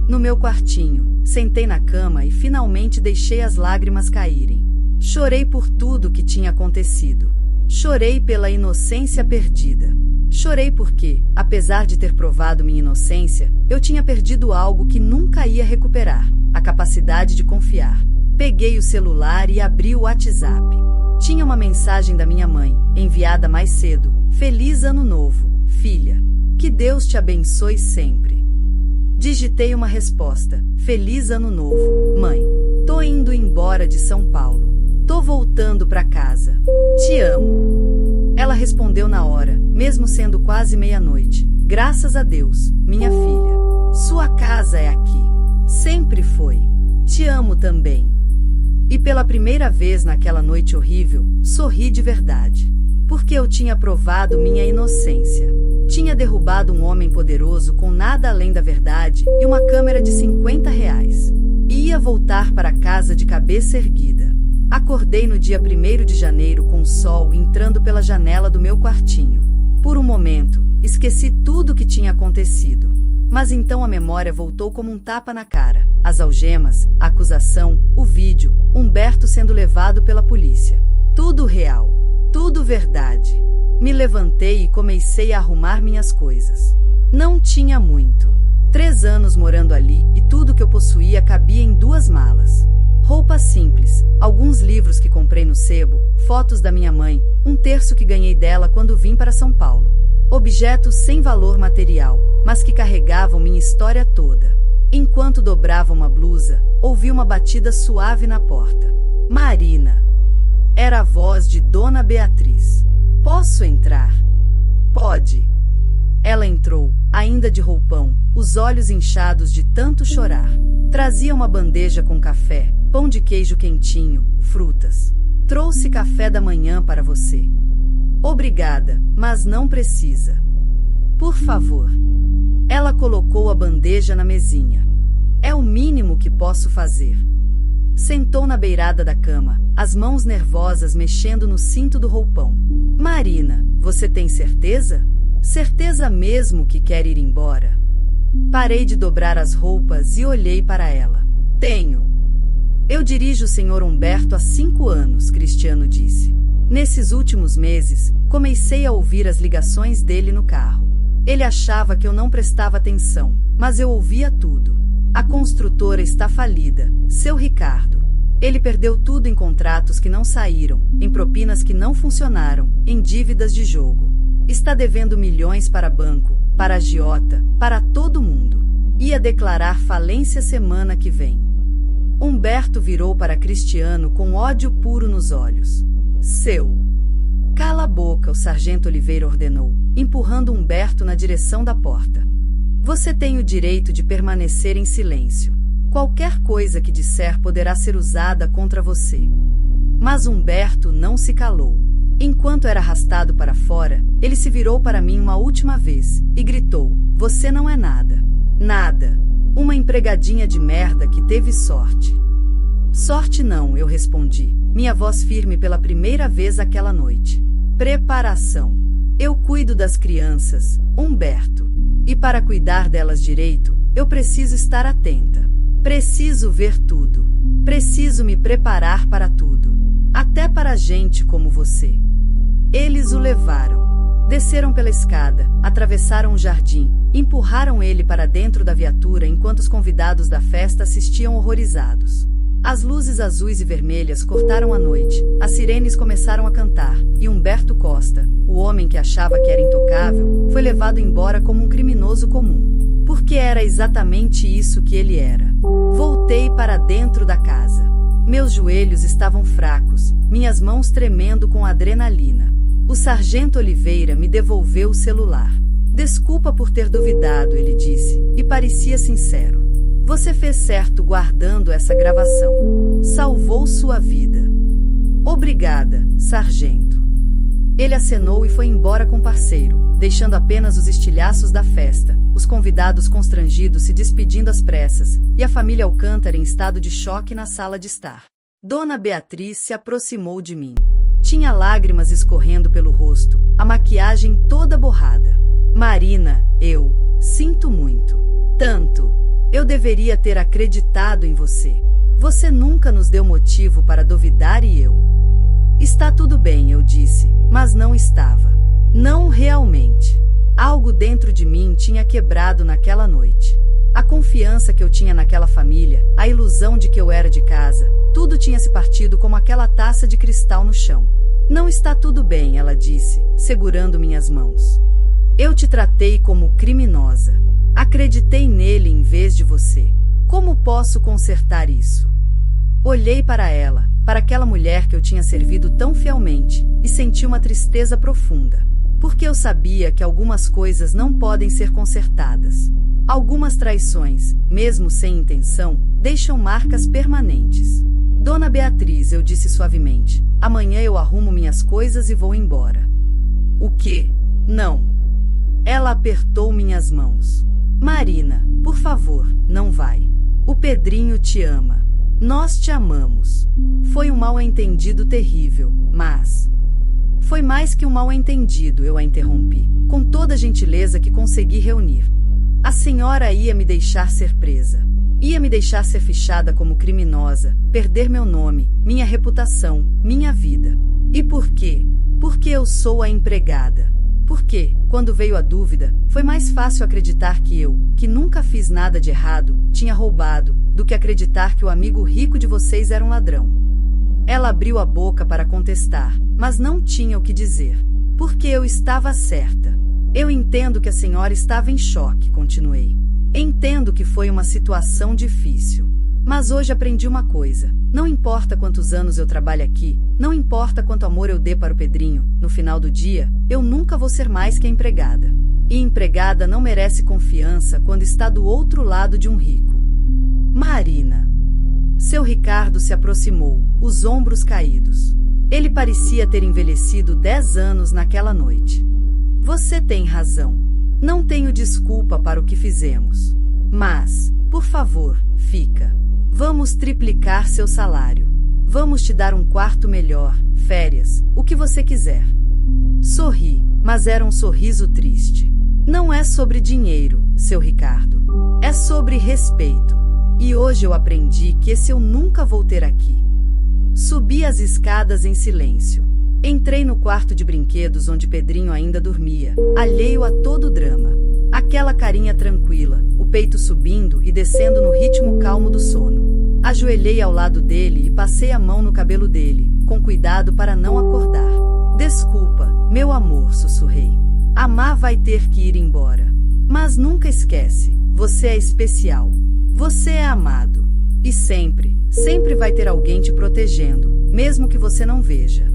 No meu quartinho, sentei na cama e finalmente deixei as lágrimas caírem. Chorei por tudo que tinha acontecido. Chorei pela inocência perdida. Chorei porque, apesar de ter provado minha inocência, eu tinha perdido algo que nunca ia recuperar, a capacidade de confiar. Peguei o celular e abri o WhatsApp. Tinha uma mensagem da minha mãe, enviada mais cedo. Feliz Ano Novo, filha. Que Deus te abençoe sempre. Digitei uma resposta. Feliz Ano Novo, mãe. Tô indo embora de São Paulo. Tô voltando pra casa. Te amo. Ela respondeu na hora, mesmo sendo quase meia-noite. Graças a Deus, minha filha. Sua casa é aqui. Sempre foi. Te amo também. E pela primeira vez naquela noite horrível, sorri de verdade. Porque eu tinha provado minha inocência. Tinha derrubado um homem poderoso com nada além da verdade e uma câmera de R$ 50. E ia voltar para casa de cabeça erguida. Acordei no dia 1º de janeiro com o sol entrando pela janela do meu quartinho. Por um momento, esqueci tudo o que tinha acontecido. Mas então a memória voltou como um tapa na cara. As algemas, a acusação, o vídeo, Humberto sendo levado pela polícia. Tudo real. Tudo verdade. Me levantei e comecei a arrumar minhas coisas. Não tinha muito. 3 anos morando ali e tudo que eu possuía cabia em 2 malas. Roupa simples, alguns livros que comprei no sebo, fotos da minha mãe, um terço que ganhei dela quando vim para São Paulo. Objetos sem valor material, mas que carregavam minha história toda. Enquanto dobrava uma blusa, ouvi uma batida suave na porta. Marina. Era a voz de Dona Beatriz. Posso entrar? Pode. Ela entrou, ainda de roupão, os olhos inchados de tanto chorar. Trazia uma bandeja com café, pão de queijo quentinho, frutas. Trouxe café da manhã para você. Obrigada, mas não precisa. Por favor. Ela colocou a bandeja na mesinha. É o mínimo que posso fazer. Sentou na beirada da cama, as mãos nervosas mexendo no cinto do roupão. Marina, você tem certeza? Certeza mesmo que quer ir embora? Parei de dobrar as roupas e olhei para ela. Tenho. Eu dirijo o Sr. Humberto há 5 anos, Cristiano disse. Nesses últimos meses, comecei a ouvir as ligações dele no carro. Ele achava que eu não prestava atenção, mas eu ouvia tudo. A construtora está falida, seu Ricardo. Ele perdeu tudo em contratos que não saíram, em propinas que não funcionaram, em dívidas de jogo. Está devendo milhões para banco, para agiota, para todo mundo. Ia declarar falência semana que vem. Humberto virou para Cristiano com ódio puro nos olhos. Seu. Cala a boca, o sargento Oliveira ordenou, empurrando Humberto na direção da porta. Você tem o direito de permanecer em silêncio. Qualquer coisa que disser poderá ser usada contra você. Mas Humberto não se calou. Enquanto era arrastado para fora, ele se virou para mim uma última vez e gritou: Você não é nada. Nada. Uma empregadinha de merda que teve sorte. Sorte não, eu respondi, minha voz firme pela primeira vez aquela noite. Preparação. Eu cuido das crianças, Humberto. E para cuidar delas direito, eu preciso estar atenta. Preciso ver tudo. Preciso me preparar para tudo. Até para gente como você. Eles o levaram. Desceram pela escada, atravessaram o jardim, empurraram ele para dentro da viatura enquanto os convidados da festa assistiam horrorizados. As luzes azuis e vermelhas cortaram a noite, as sirenes começaram a cantar, e Humberto Costa, o homem que achava que era intocável, foi levado embora como um criminoso comum. Porque era exatamente isso que ele era. Voltei para dentro da casa. Meus joelhos estavam fracos, minhas mãos tremendo com adrenalina. O sargento Oliveira me devolveu o celular. Desculpa por ter duvidado, ele disse, e parecia sincero. Você fez certo guardando essa gravação. Salvou sua vida. Obrigada, sargento. Ele acenou e foi embora com o parceiro, deixando apenas os estilhaços da festa, os convidados constrangidos se despedindo às pressas, e a família Alcântara em estado de choque na sala de estar. Dona Beatriz se aproximou de mim. Tinha lágrimas escorrendo pelo rosto, a maquiagem toda borrada. Marina, eu sinto muito. Tanto. Eu deveria ter acreditado em você. Você nunca nos deu motivo para duvidar e eu. Está tudo bem, eu disse, mas não estava. Não realmente. Algo dentro de mim tinha quebrado naquela noite. A confiança que eu tinha naquela família, a ilusão de que eu era de casa, tudo tinha se partido como aquela taça de cristal no chão. Não está tudo bem, ela disse, segurando minhas mãos. Eu te tratei como criminosa. Acreditei nele em vez de você. Como posso consertar isso? Olhei para ela, para aquela mulher que eu tinha servido tão fielmente, e senti uma tristeza profunda. Porque eu sabia que algumas coisas não podem ser consertadas. Algumas traições, mesmo sem intenção, deixam marcas permanentes. Dona Beatriz, eu disse suavemente, amanhã eu arrumo minhas coisas e vou embora. O quê? Não. Ela apertou minhas mãos. Marina, por favor, não vai. O Pedrinho te ama. Nós te amamos. Foi um mal-entendido terrível, mas... Foi mais que um mal-entendido, eu a interrompi, com toda a gentileza que consegui reunir. A senhora ia me deixar ser presa. Ia me deixar ser fichada como criminosa, perder meu nome, minha reputação, minha vida. E por quê? Porque eu sou a empregada. Porque, quando veio a dúvida, foi mais fácil acreditar que eu, que nunca fiz nada de errado, tinha roubado, do que acreditar que o amigo rico de vocês era um ladrão. Ela abriu a boca para contestar, mas não tinha o que dizer. Porque eu estava certa. Eu entendo que a senhora estava em choque, continuei. Entendo que foi uma situação difícil. Mas hoje aprendi uma coisa. Não importa quantos anos eu trabalho aqui, não importa quanto amor eu dê para o Pedrinho, no final do dia, eu nunca vou ser mais que a empregada. E empregada não merece confiança quando está do outro lado de um rico. Marina. Seu Ricardo se aproximou, os ombros caídos. Ele parecia ter envelhecido 10 anos naquela noite. Você tem razão. Não tenho desculpa para o que fizemos. Mas, por favor, Fica. Vamos triplicar seu salário. Vamos te dar um quarto melhor, férias, o que você quiser. Sorri, mas era um sorriso triste. Não é sobre dinheiro, seu Ricardo. É sobre respeito. E hoje eu aprendi que esse eu nunca vou ter aqui. Subi as escadas em silêncio. Entrei no quarto de brinquedos onde Pedrinho ainda dormia, alheio a todo o drama. Aquela carinha tranquila, o peito subindo e descendo no ritmo calmo do sono. Ajoelhei ao lado dele e passei a mão no cabelo dele, com cuidado para não acordar. Desculpa, meu amor, sussurrei. Amar vai ter que ir embora. Mas nunca esquece, você é especial. Você é amado. E sempre, sempre vai ter alguém te protegendo, mesmo que você não veja.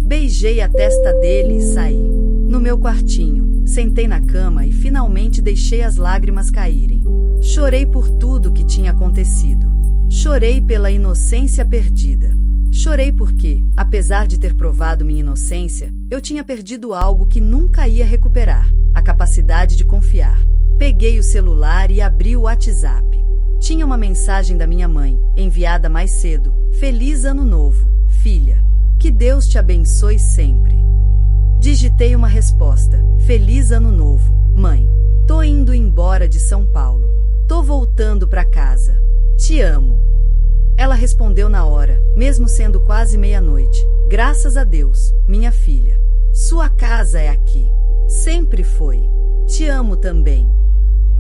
Beijei a testa dele e saí. No meu quartinho, sentei na cama e finalmente deixei as lágrimas caírem. Chorei por tudo que tinha acontecido. Chorei pela inocência perdida. Chorei porque, apesar de ter provado minha inocência, eu tinha perdido algo que nunca ia recuperar: a capacidade de confiar. Peguei o celular e abri o WhatsApp. Tinha uma mensagem da minha mãe, enviada mais cedo. Feliz Ano Novo, filha. Que Deus te abençoe sempre. Digitei uma resposta. Feliz Ano Novo, mãe. Tô indo embora de São Paulo. Tô voltando pra casa. Te amo. Ela respondeu na hora, mesmo sendo quase meia-noite. Graças a Deus, minha filha. Sua casa é aqui. Sempre foi. Te amo também.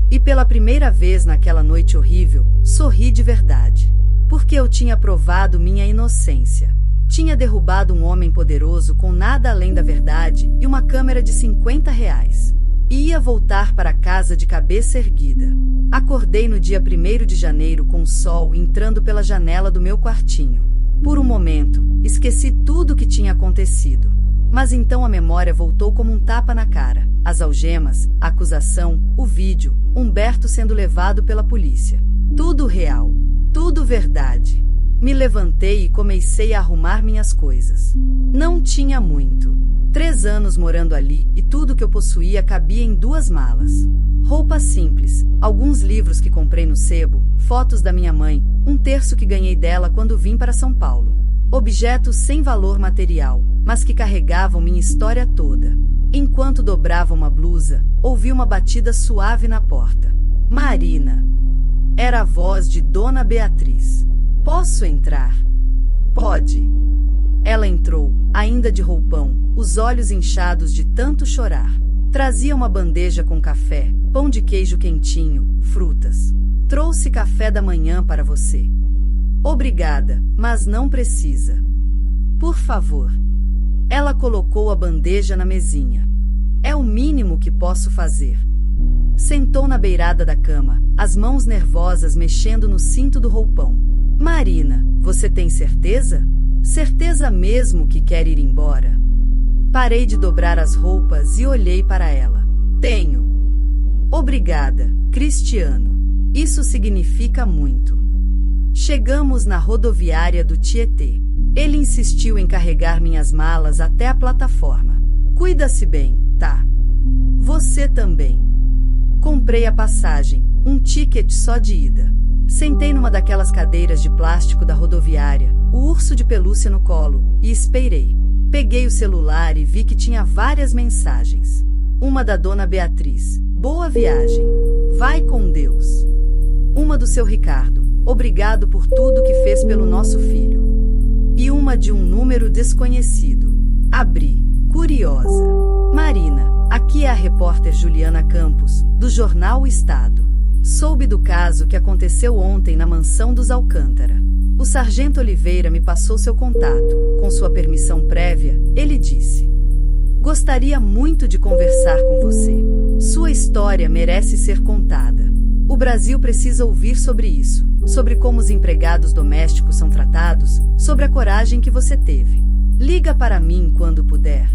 E pela primeira vez naquela noite horrível, sorri de verdade. Porque eu tinha provado minha inocência. Tinha derrubado um homem poderoso com nada além da verdade e uma câmera de R$50. E ia voltar para casa de cabeça erguida. Acordei no dia 1º de janeiro com o sol entrando pela janela do meu quartinho. Por um momento, esqueci tudo o que tinha acontecido. Mas então a memória voltou como um tapa na cara. As algemas, a acusação, o vídeo, Humberto sendo levado pela polícia. Tudo real. Tudo verdade. Me levantei e comecei a arrumar minhas coisas. Não tinha muito. 3 anos morando ali e tudo que eu possuía cabia em 2 malas. Roupas simples, alguns livros que comprei no sebo, fotos da minha mãe, 1/3 que ganhei dela quando vim para São Paulo. Objetos sem valor material, mas que carregavam minha história toda. Enquanto dobrava uma blusa, ouvi uma batida suave na porta. Marina. Era a voz de Dona Beatriz. Posso entrar? Pode. Ela entrou, ainda de roupão, os olhos inchados de tanto chorar. Trazia uma bandeja com café, pão de queijo quentinho, frutas. Trouxe café da manhã para você. Obrigada, mas não precisa. Por favor. Ela colocou a bandeja na mesinha. É o mínimo que posso fazer. Sentou na beirada da cama, as mãos nervosas mexendo no cinto do roupão. Marina, você tem certeza? Certeza mesmo que quer ir embora? Parei de dobrar as roupas e olhei para ela. Tenho. Obrigada, Cristiano. Isso significa muito. Chegamos na rodoviária do Tietê. Ele insistiu em carregar minhas malas até a plataforma. Cuida-se bem, tá? Você também. Comprei a passagem, um ticket só de ida. Sentei numa daquelas cadeiras de plástico da rodoviária, o urso de pelúcia no colo, e esperei. Peguei o celular e vi que tinha várias mensagens. Uma da Dona Beatriz. Boa viagem. Vai com Deus. Uma do seu Ricardo. Obrigado por tudo que fez pelo nosso filho. E uma de um número desconhecido. Abri. Curiosa. Marina, aqui é a repórter Juliana Campos, do jornal O Estado. Soube do caso que aconteceu ontem na mansão dos Alcântara. O sargento Oliveira me passou seu contato. Com sua permissão prévia, ele disse: gostaria muito de conversar com você. Sua história merece ser contada. O Brasil precisa ouvir sobre isso, sobre como os empregados domésticos são tratados, sobre a coragem que você teve. Liga para mim quando puder.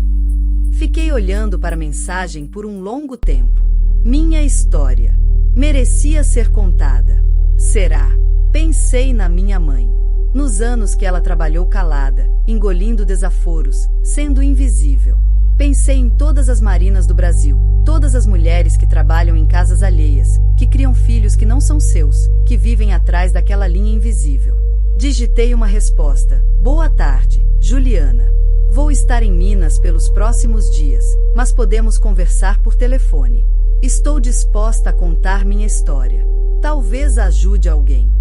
Fiquei olhando para a mensagem por um longo tempo. Minha história merecia ser contada. Será? Pensei na minha mãe. Nos anos que ela trabalhou calada, engolindo desaforos, sendo invisível. Pensei em todas as marinas do Brasil, todas as mulheres que trabalham em casas alheias, que criam filhos que não são seus, que vivem atrás daquela linha invisível. Digitei uma resposta. Boa tarde, Juliana. Vou estar em Minas pelos próximos dias, mas podemos conversar por telefone. Estou disposta a contar minha história. Talvez ajude alguém.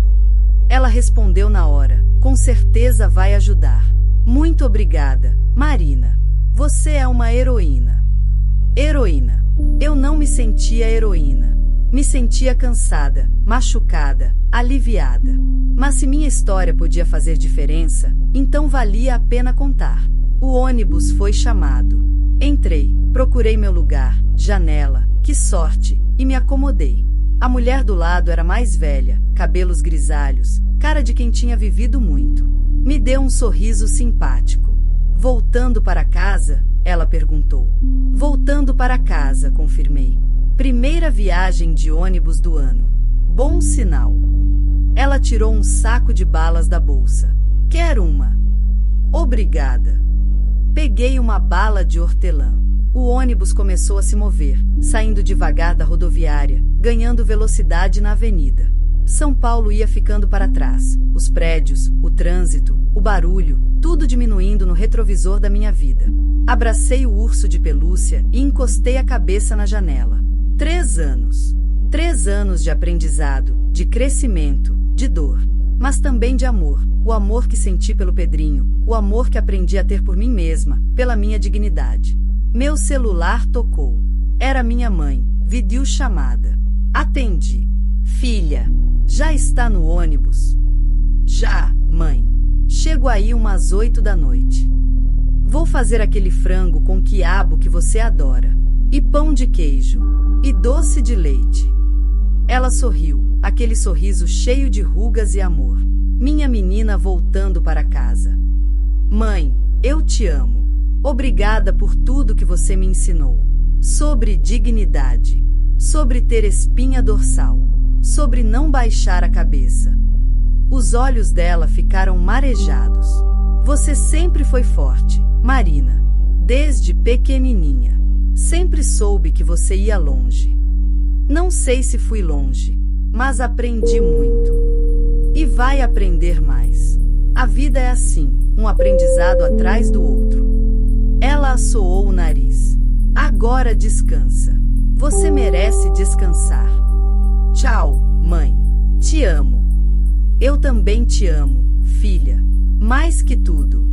Ela respondeu na hora. Com certeza vai ajudar. Muito obrigada, Marina. Você é uma heroína. Heroína. Eu não me sentia heroína. Me sentia cansada, machucada, aliviada. Mas se minha história podia fazer diferença, então valia a pena contar. O ônibus foi chamado. Entrei, procurei meu lugar, janela, que sorte, e me acomodei. A mulher do lado era mais velha, cabelos grisalhos, cara de quem tinha vivido muito. Me deu um sorriso simpático. Voltando para casa? Ela perguntou. Voltando para casa, confirmei. Primeira viagem de ônibus do ano. Bom sinal. Ela tirou um saco de balas da bolsa. Quer uma? Obrigada. Peguei uma bala de hortelã. O ônibus começou a se mover, saindo devagar da rodoviária, ganhando velocidade na avenida. São Paulo ia ficando para trás. Os prédios, o trânsito, o barulho, tudo diminuindo no retrovisor da minha vida. Abracei o urso de pelúcia e encostei a cabeça na janela. 3 anos. 3 anos de aprendizado, de crescimento, de dor. Mas também de amor. O amor que senti pelo Pedrinho, o amor que aprendi a ter por mim mesma, pela minha dignidade. Meu celular tocou. Era minha mãe, videochamada. Atendi. Filha, já está no ônibus? Já, mãe. Chego aí umas 8 da noite. Vou fazer aquele frango com quiabo que você adora. E pão de queijo. E doce de leite. Ela sorriu, aquele sorriso cheio de rugas e amor. Minha menina voltando para casa. Mãe, eu te amo. Obrigada por tudo que você me ensinou. Sobre dignidade. Sobre ter espinha dorsal. Sobre não baixar a cabeça. Os olhos dela ficaram marejados. Você sempre foi forte, Marina. Desde pequenininha. Sempre soube que você ia longe. Não sei se fui longe, mas aprendi muito. E vai aprender mais. A vida é assim, um aprendizado atrás do outro. Ela assoou o nariz. Agora descansa. Você merece descansar. Tchau, mãe. Te amo. Eu também te amo, filha. Mais que tudo.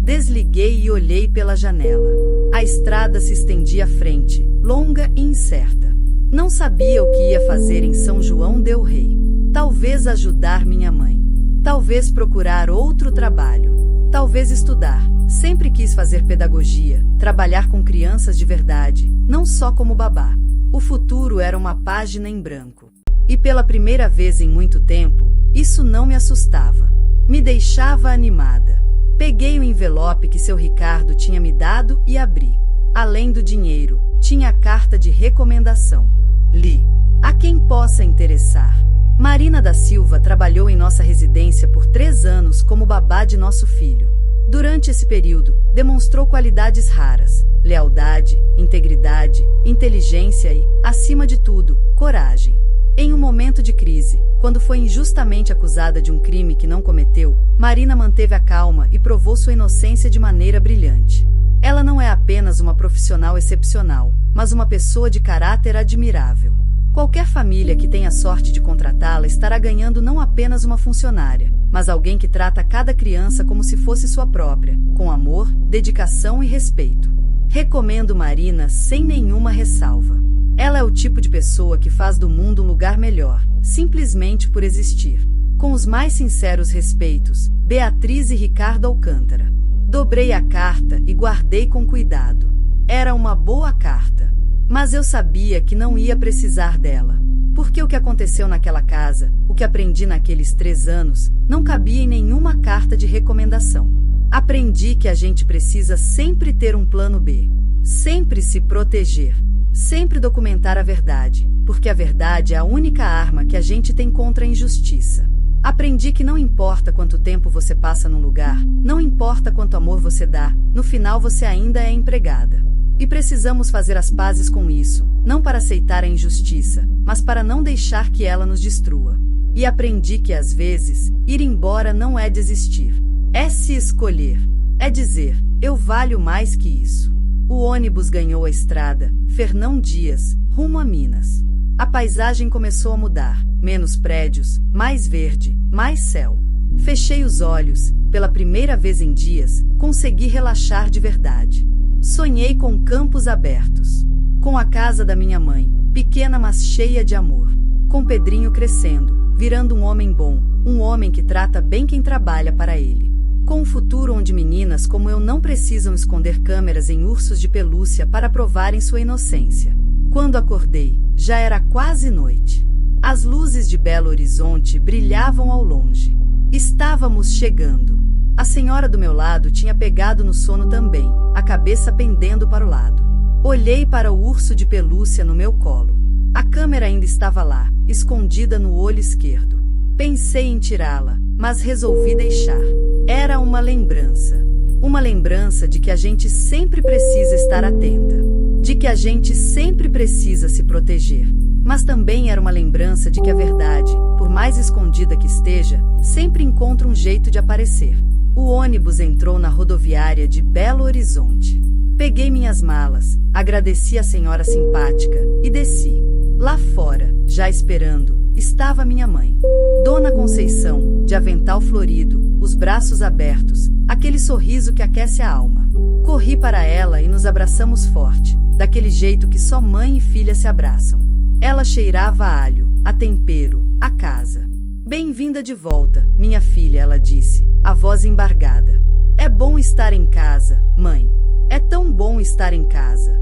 Desliguei e olhei pela janela. A estrada se estendia à frente, longa e incerta. Não sabia o que ia fazer em São João del Rei. Talvez ajudar minha mãe. Talvez procurar outro trabalho. Talvez estudar. Sempre quis fazer pedagogia, trabalhar com crianças de verdade, não só como babá. O futuro era uma página em branco. E pela primeira vez em muito tempo, isso não me assustava. Me deixava animada. Peguei o envelope que seu Ricardo tinha me dado e abri. Além do dinheiro, tinha a carta de recomendação. Li. A quem possa interessar. Marina da Silva trabalhou em nossa residência por 3 anos como babá de nosso filho. Durante esse período, demonstrou qualidades raras: lealdade, integridade, inteligência e, acima de tudo, coragem. Em um momento de crise, quando foi injustamente acusada de um crime que não cometeu, Marina manteve a calma e provou sua inocência de maneira brilhante. Ela não é apenas uma profissional excepcional, mas uma pessoa de caráter admirável. Qualquer família que tenha sorte de contratá-la estará ganhando não apenas uma funcionária, mas alguém que trata cada criança como se fosse sua própria, com amor, dedicação e respeito. Recomendo Marina sem nenhuma ressalva. Ela é o tipo de pessoa que faz do mundo um lugar melhor, simplesmente por existir. Com os mais sinceros respeitos, Beatriz e Ricardo Alcântara. Dobrei a carta e guardei com cuidado. Era uma boa carta. Mas eu sabia que não ia precisar dela. Porque o que aconteceu naquela casa, o que aprendi naqueles 3 anos, não cabia em nenhuma carta de recomendação. Aprendi que a gente precisa sempre ter um plano B. Sempre se proteger. Sempre documentar a verdade, porque a verdade é a única arma que a gente tem contra a injustiça. Aprendi que não importa quanto tempo você passa num lugar, não importa quanto amor você dá, no final você ainda é empregada. E precisamos fazer as pazes com isso, não para aceitar a injustiça, mas para não deixar que ela nos destrua. E aprendi que às vezes, ir embora não é desistir. É se escolher. É dizer, eu valho mais que isso. O ônibus ganhou a estrada, Fernão Dias, rumo a Minas. A paisagem começou a mudar, menos prédios, mais verde, mais céu. Fechei os olhos, pela primeira vez em dias, consegui relaxar de verdade. Sonhei com campos abertos. Com a casa da minha mãe, pequena mas cheia de amor. Com Pedrinho crescendo, virando um homem bom, um homem que trata bem quem trabalha para ele. Com um futuro onde meninas como eu não precisam esconder câmeras em ursos de pelúcia para provarem sua inocência. Quando acordei, já era quase noite. As luzes de Belo Horizonte brilhavam ao longe. Estávamos chegando. A senhora do meu lado tinha pegado no sono também, a cabeça pendendo para o lado. Olhei para o urso de pelúcia no meu colo. A câmera ainda estava lá, escondida no olho esquerdo. Pensei em tirá-la, mas resolvi deixar. Era uma lembrança. Uma lembrança de que a gente sempre precisa estar atenta. De que a gente sempre precisa se proteger. Mas também era uma lembrança de que a verdade, por mais escondida que esteja, sempre encontra um jeito de aparecer. O ônibus entrou na rodoviária de Belo Horizonte. Peguei minhas malas, agradeci a senhora simpática e desci. Lá fora, já esperando, estava minha mãe. Dona Conceição, de avental florido, os braços abertos, aquele sorriso que aquece a alma. Corri para ela e nos abraçamos forte, daquele jeito que só mãe e filha se abraçam. Ela cheirava a alho, a tempero, a casa. Bem-vinda de volta, minha filha, ela disse, a voz embargada. É bom estar em casa, mãe. É tão bom estar em casa.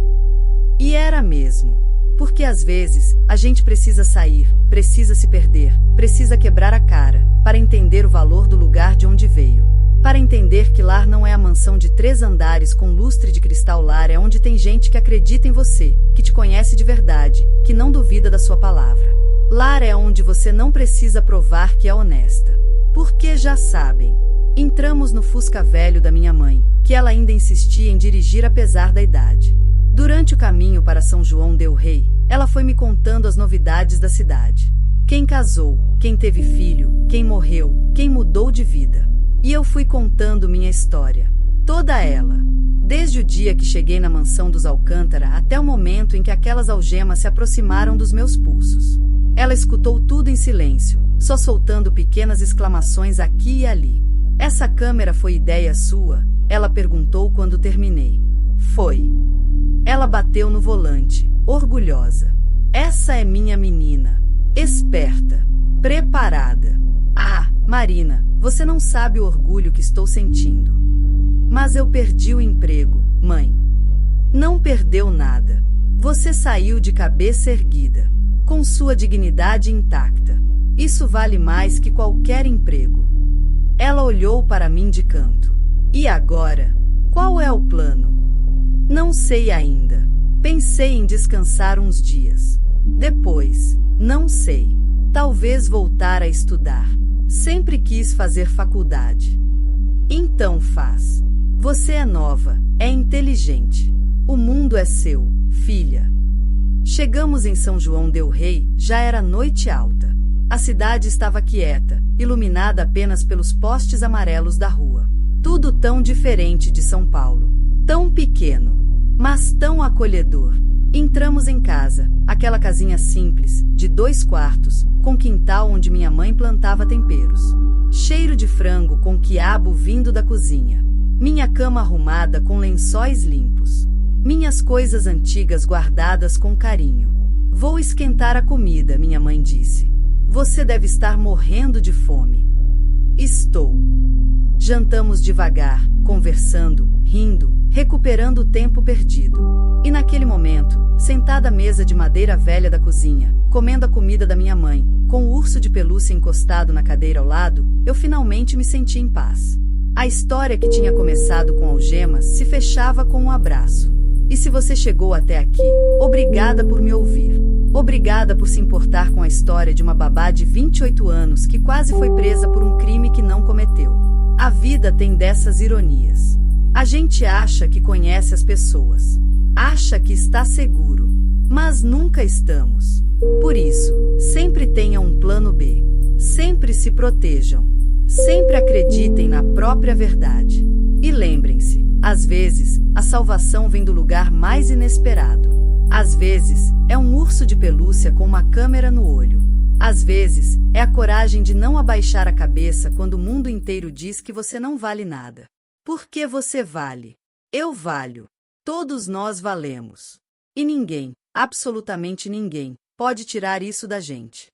E era mesmo. Porque às vezes, a gente precisa sair, precisa se perder, precisa quebrar a cara, para entender o valor do lugar de onde veio. Para entender que lar não é a mansão de 3 andares com lustre de cristal. Lar é onde tem gente que acredita em você, que te conhece de verdade, que não duvida da sua palavra. Lar é onde você não precisa provar que é honesta. Porque já sabem. Entramos no Fusca velho da minha mãe, que ela ainda insistia em dirigir apesar da idade. Durante o caminho para São João del Rei, ela foi me contando as novidades da cidade. Quem casou, quem teve filho, quem morreu, quem mudou de vida. E eu fui contando minha história. Toda ela. Desde o dia que cheguei na mansão dos Alcântara até o momento em que aquelas algemas se aproximaram dos meus pulsos. Ela escutou tudo em silêncio, só soltando pequenas exclamações aqui e ali. Essa câmera foi ideia sua? Ela perguntou quando terminei. Foi. Ela bateu no volante, orgulhosa. Essa é minha menina. Esperta. Preparada. Ah, Marina, você não sabe o orgulho que estou sentindo. Mas eu perdi o emprego, mãe. Não perdeu nada. Você saiu de cabeça erguida, com sua dignidade intacta. Isso vale mais que qualquer emprego. Ela olhou para mim de canto. E agora? Qual é o plano? Não sei ainda. Pensei em descansar uns dias. Depois, não sei. Talvez voltar a estudar. Sempre quis fazer faculdade. Então faz. Você é nova, é inteligente. O mundo é seu, filha. Chegamos em São João del Rei, já era noite alta. A cidade estava quieta, iluminada apenas pelos postes amarelos da rua. Tudo tão diferente de São Paulo. Tão pequeno, mas tão acolhedor. Entramos em casa, aquela casinha simples, de 2 quartos, com quintal onde minha mãe plantava temperos. Cheiro de frango com quiabo vindo da cozinha. Minha cama arrumada com lençóis limpos. Minhas coisas antigas guardadas com carinho. Vou esquentar a comida, minha mãe disse. Você deve estar morrendo de fome. Estou. Jantamos devagar, conversando, rindo, recuperando o tempo perdido. E naquele momento, sentada à mesa de madeira velha da cozinha, comendo a comida da minha mãe, com o urso de pelúcia encostado na cadeira ao lado, eu finalmente me senti em paz. A história que tinha começado com algemas se fechava com um abraço. E se você chegou até aqui, obrigada por me ouvir. Obrigada por se importar com a história de uma babá de 28 anos que quase foi presa por um crime que não cometeu. A vida tem dessas ironias. A gente acha que conhece as pessoas. Acha que está seguro. Mas nunca estamos. Por isso, sempre tenha um plano B. Sempre se protejam. Sempre acreditem na própria verdade. E lembrem-se, às vezes, a salvação vem do lugar mais inesperado. Às vezes, é um urso de pelúcia com uma câmera no olho. Às vezes, é a coragem de não abaixar a cabeça quando o mundo inteiro diz que você não vale nada. Porque você vale. Eu valho. Todos nós valemos. E ninguém, absolutamente ninguém, pode tirar isso da gente.